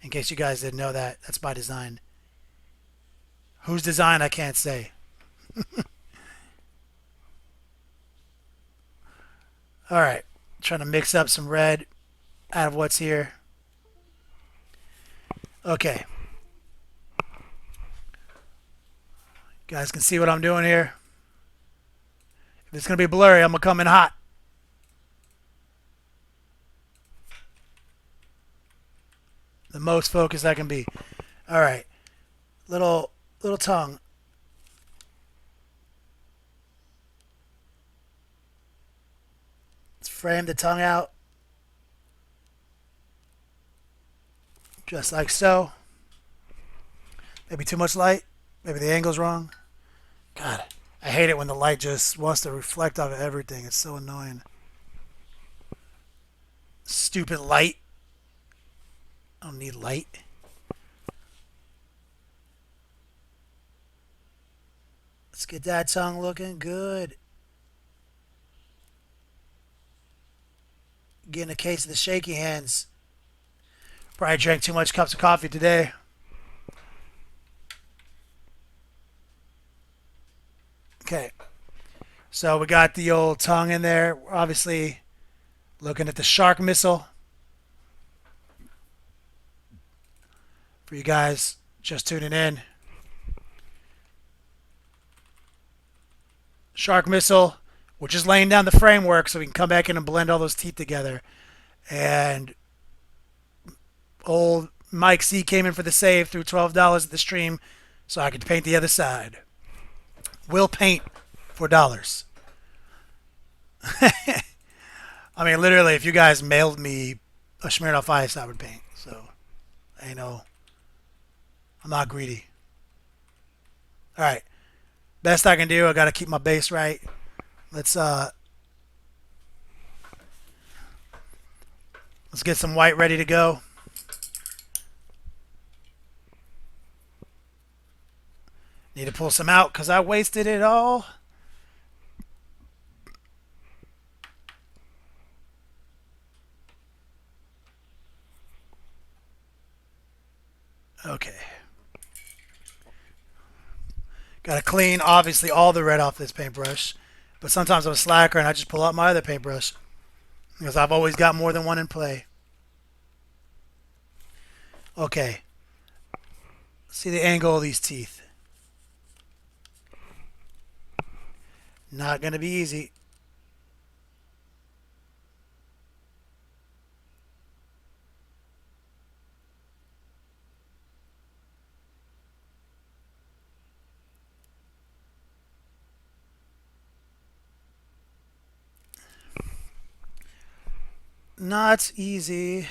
Speaker 1: In case you guys didn't know that, that's by design. Whose design, I can't say. Alright. Trying to mix up some red out of what's here. Okay. You guys can see what I'm doing here. If it's going to be blurry, I'm going to come in hot. The most focused I can be. Alright. Little tongue. Let's frame the tongue out. Just like so. Maybe too much light. Maybe the angle's wrong. God, I hate it when the light just wants to reflect off of everything. It's so annoying. Stupid light. I don't need light. Let's get that tongue looking good. Getting a case of the shaky hands. Probably drank too much cups of coffee today. Okay. So we got the old tongue in there. We're obviously looking at the shark missile. For you guys just tuning in. Shark missile. We're just laying down the framework so we can come back in and blend all those teeth together. And old Mike C came in for the save, threw $12 at the stream so I could paint the other side. Will paint for dollars. I mean, literally, if you guys mailed me a Smirnoff Ice, I would paint. So, I know. I'm not greedy. All right. Best I can do. I got to keep my base right. Let's get some white ready to go. Need to pull some out because I wasted it all. Okay. Got to clean, obviously, all the red off this paintbrush. But sometimes I'm a slacker and I just pull out my other paintbrush. Because I've always got more than one in play. Okay. See the angle of these teeth. Not going to be easy. Not easy.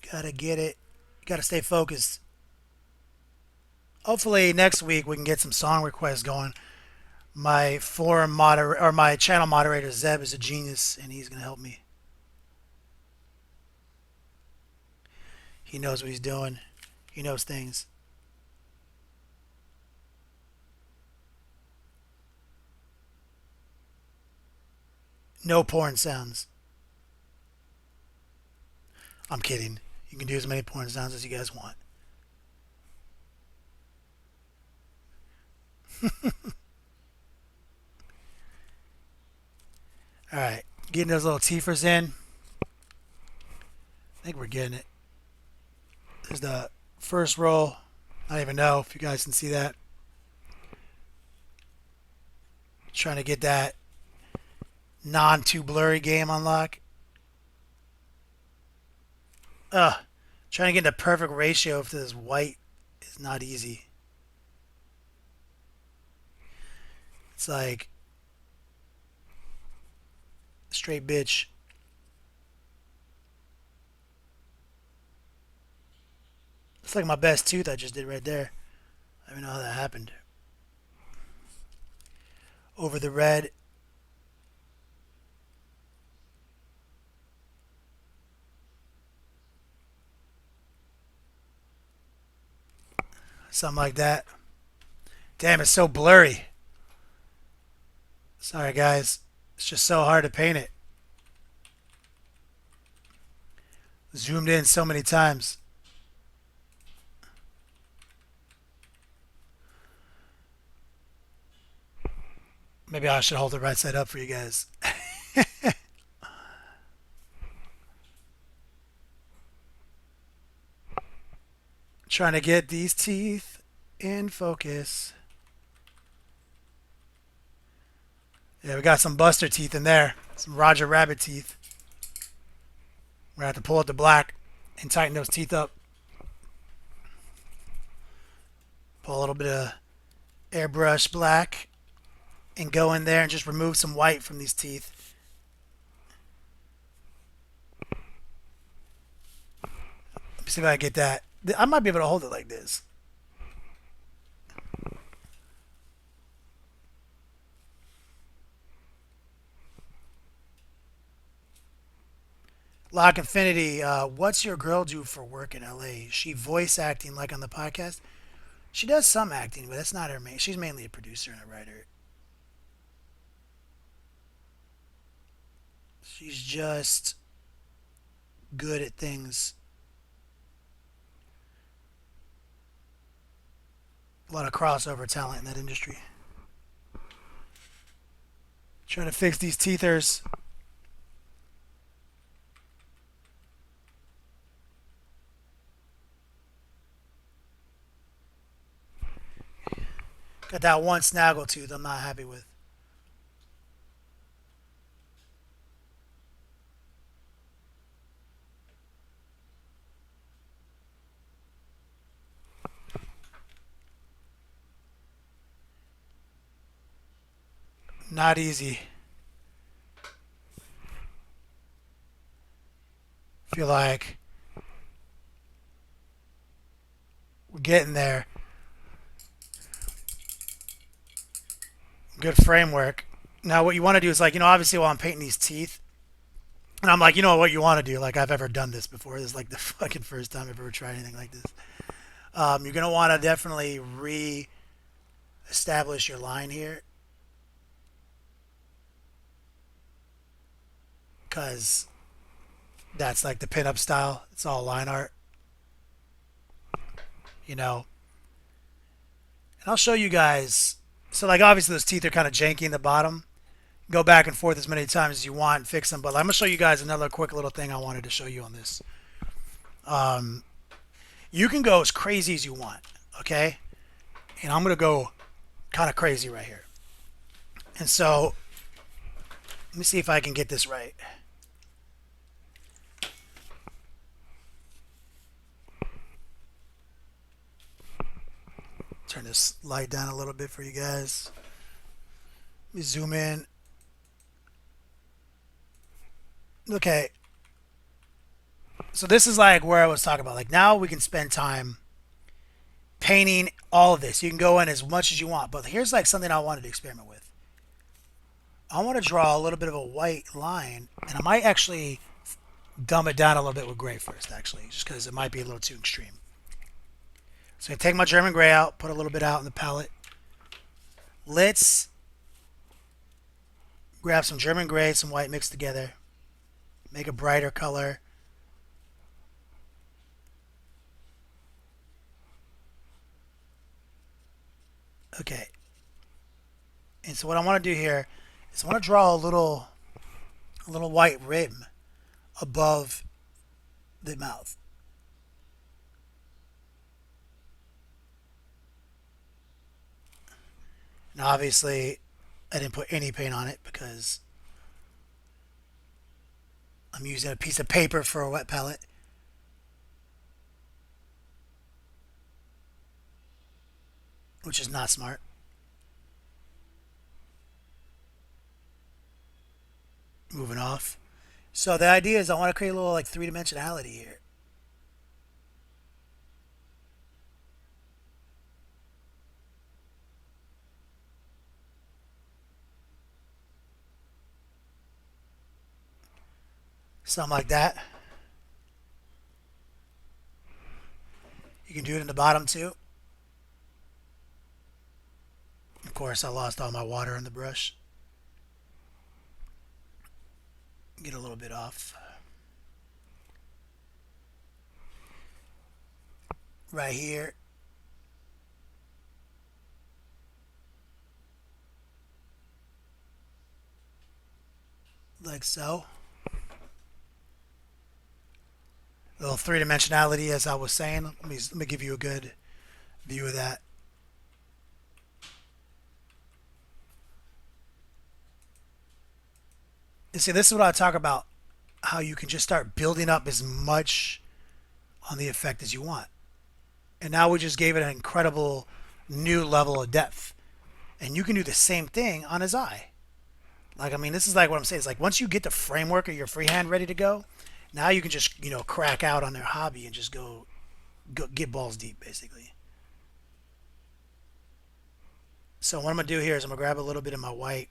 Speaker 1: Gotta get it. Gotta stay focused. Hopefully next week we can get some song requests going. My forum moderator or my channel moderator Zeb is a genius and he's gonna help me. He knows what he's doing. He knows things. No porn sounds. I'm kidding. You can do as many porn sounds as you guys want. Alright. Getting those little teethers in. I think we're getting it. There's the first roll. I don't even know if you guys can see that. Trying to get that non too blurry game unlock. Ugh. Trying to get the perfect ratio to this white is not easy. It's like straight bitch. It's like my best tooth I just did right there. I don't even know how that happened. Over the red. Something like that. Damn, it's so blurry. Sorry, guys. It's just so hard to paint it. Zoomed in so many times. Maybe I should hold it right side up for you guys. Trying to get these teeth in focus. Yeah, we got some Buster teeth in there. Some Roger Rabbit teeth. We're going to have to pull out the black and tighten those teeth up. Pull a little bit of airbrush black and go in there and just remove some white from these teeth. Let me see if I can get that. I might be able to hold it like this. Lock Infinity, what's your girl do for work in LA? Is she voice acting like on the podcast? She does some acting, but that's not her main. She's mainly a producer and a writer. She's just good at things. A lot of crossover talent in that industry. Trying to fix these teethers. Got that one snaggle tooth I'm not happy with. Not easy. Feel like we're getting there. Good framework. Now what you want to do is like, obviously while I'm painting these teeth, and I'm like, what you want to do? Like I've ever done this before. This is like the fucking first time I've ever tried anything like this. You're gonna want to definitely re-establish your line here, because that's like the pinup style. It's all line art, you know. And I'll show you guys. So like obviously those teeth are kind of janky in the bottom. Go back and forth as many times as you want and fix them. But I'm gonna show you guys another quick little thing I wanted to show you on this. You can go as crazy as you want, okay? And I'm gonna go kind of crazy right here. And so let me see if I can get this right. Turn this light down a little bit for you guys. Let me zoom in. Okay. So this is like where I was talking about. Like now we can spend time painting all of this. You can go in as much as you want. But here's like something I wanted to experiment with. I want to draw a little bit of a white line. And I might actually dumb it down a little bit with gray first, actually. Just because it might be a little too extreme. So I take my German gray out, put a little bit out in the palette. Let's grab some German gray, some white mixed together. Make a brighter color. Okay. And so what I want to do here is I want to draw a little white rim above the mouth. Now obviously I didn't put any paint on it because I'm using a piece of paper for a wet palette. Which is not smart. Moving off. So the idea is I want to create a little like three dimensionality here. Something like that. You can do it in the bottom too. Of course, I lost all my water in the brush. Get a little bit off. Right here. Like so. A little three dimensionality, as I was saying. Let me give you a good view of that. And see, this is what I talk about. How you can just start building up as much on the effect as you want. And now we just gave it an incredible new level of depth. And you can do the same thing on his eye. Like, I mean, this is like what I'm saying. It's like once you get the framework of your freehand ready to go, now you can just, crack out on their hobby and just go get balls deep, basically. So what I'm going to do here is I'm going to grab a little bit of my white.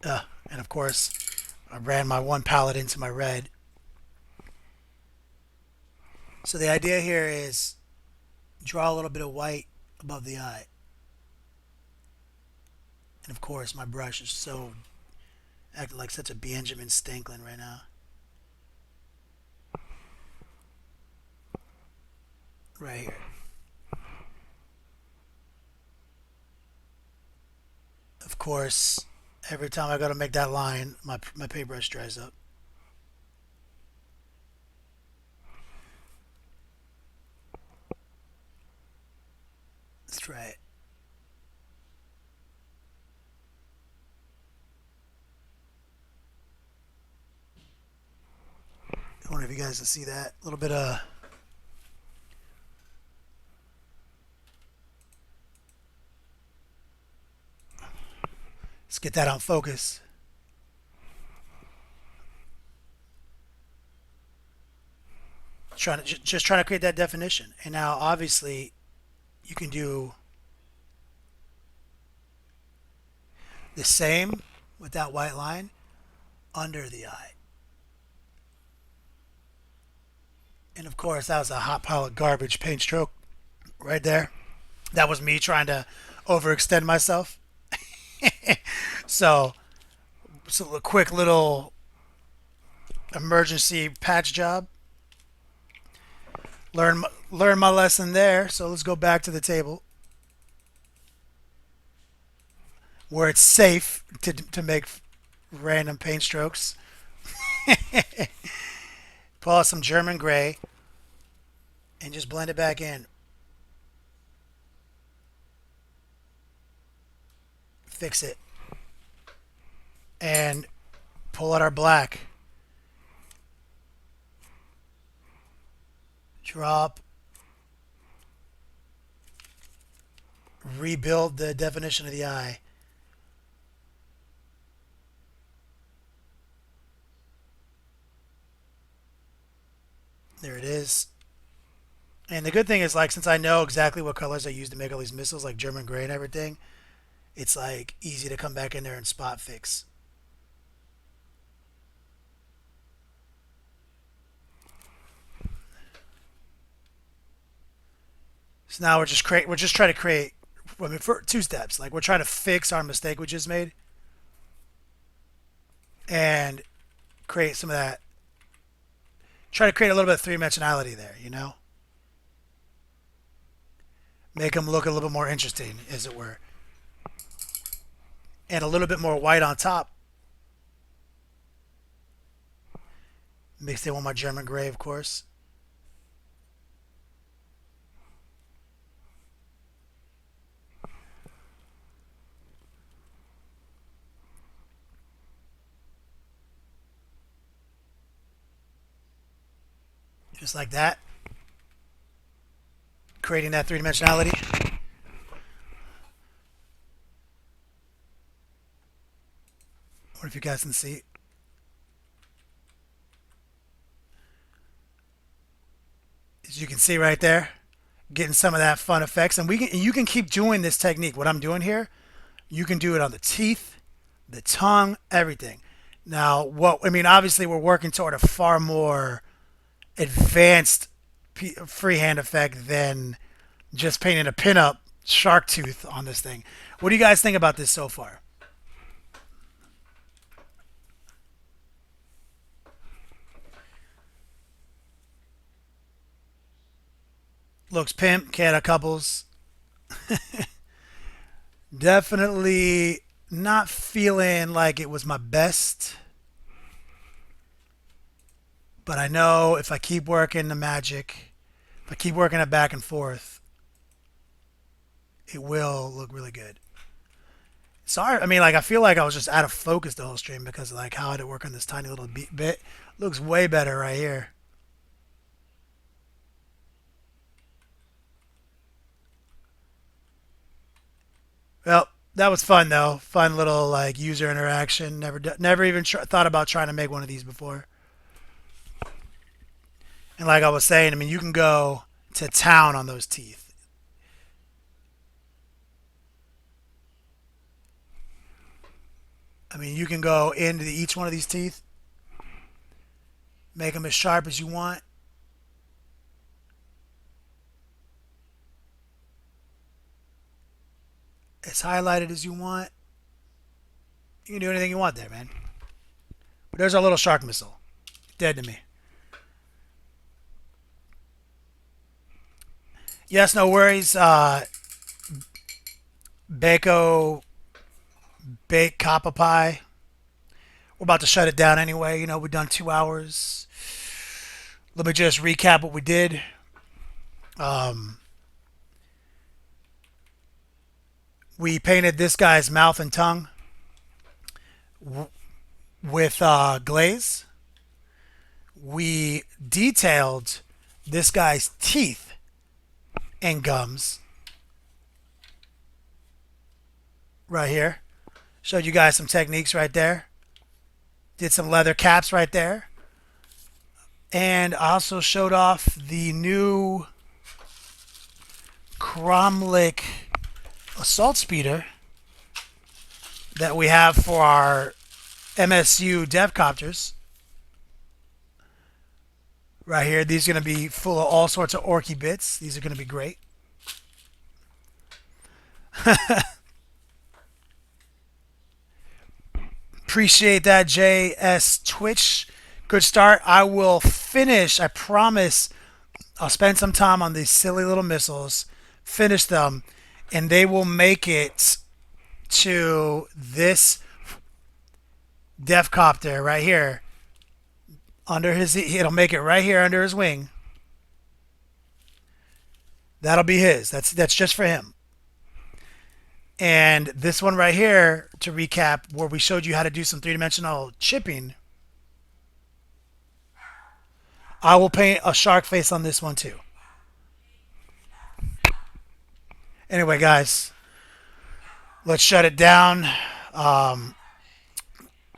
Speaker 1: And of course, I ran my one palette into my red. So the idea here is draw a little bit of white above the eye. And of course, my brush is so acting like such a Benjamin Stanklin right now. Right here. Of course, every time I go to make that line, my paintbrush dries up. Let's try it. I wonder if you guys can see that. A little bit of. Let's get that on focus. Just trying to create that definition. And now, obviously, you can do the same with that white line under the eye. And of course, that was a hot pile of garbage paint stroke right there. That was me trying to overextend myself. So, a quick little emergency patch job. Learn my lesson there. So let's go back to the table where it's safe to make random paint strokes. Pull out some German gray and just blend it back in. Fix it. And pull out our black. Drop. Rebuild the definition of the eye. There it is. And the good thing is, like, since I know exactly what colors I use to make all these missiles, like German gray and everything, it's like easy to come back in there and spot fix. So now we're just trying to create. I mean, for two steps, like we're trying to fix our mistake we just made, and create some of that. Try to create a little bit of three dimensionality there, Make them look a little bit more interesting, as it were, and a little bit more white on top. Mixed in with my German gray, of course. Just like that. Creating that three-dimensionality. What if you guys can see? As you can see right there, getting some of that fun effects. And you can keep doing this technique. What I'm doing here, you can do it on the teeth, the tongue, everything. Now, obviously we're working toward a far more advanced freehand effect than just painting a pinup shark tooth on this thing. What do you guys think about this so far? Looks pimp, cat couples. Definitely not feeling like it was my best. But I know if I keep working the magic, if I keep working it back and forth, it will look really good. Sorry, I feel like I was just out of focus the whole stream because of like how I had to work on this tiny little bit. Looks way better right here. Well, that was fun though. Fun little like user interaction. Never even thought about trying to make one of these before. And like I was saying, you can go to town on those teeth. You can go into each one of these teeth, make them as sharp as you want. As highlighted as you want. You can do anything you want there, man. But there's our little shark missile. Dead to me. Yes, no worries. Bako Bake Kappa Pie. We're about to shut it down anyway. We've done 2 hours. Let me just recap what we did. We painted this guy's mouth and tongue with glaze. We detailed this guy's teeth and gums right here. Showed you guys some techniques right there. Did some leather caps right there. And I also showed off the new Cromlech assault speeder that we have for our MSU devcopters. Right here, these are going to be full of all sorts of orky bits. These are going to be great. Appreciate that, JS Twitch. Good start. I will finish. I promise I'll spend some time on these silly little missiles, finish them, and they will make it to this devcopter right here. It'll make it right here under his wing. That'll be his. That's just for him. And this one right here, to recap, where we showed you how to do some three-dimensional chipping, I will paint a shark face on this one too. Anyway, guys, let's shut it down.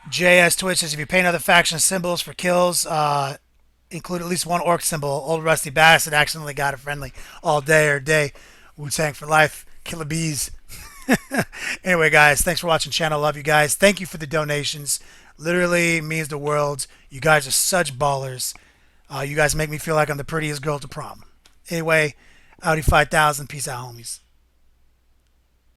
Speaker 1: JS Twitch says if you paint other faction symbols for kills, include at least one orc symbol. Old Rusty Bastard accidentally got a friendly all day or day. Wu-Tang for life. Killer bees. Anyway, guys, thanks for watching channel. Love you guys. Thank you for the donations. Literally means the world. You guys are such ballers. You guys make me feel like I'm the prettiest girl to prom. Anyway, Audi 5000. Peace out, homies.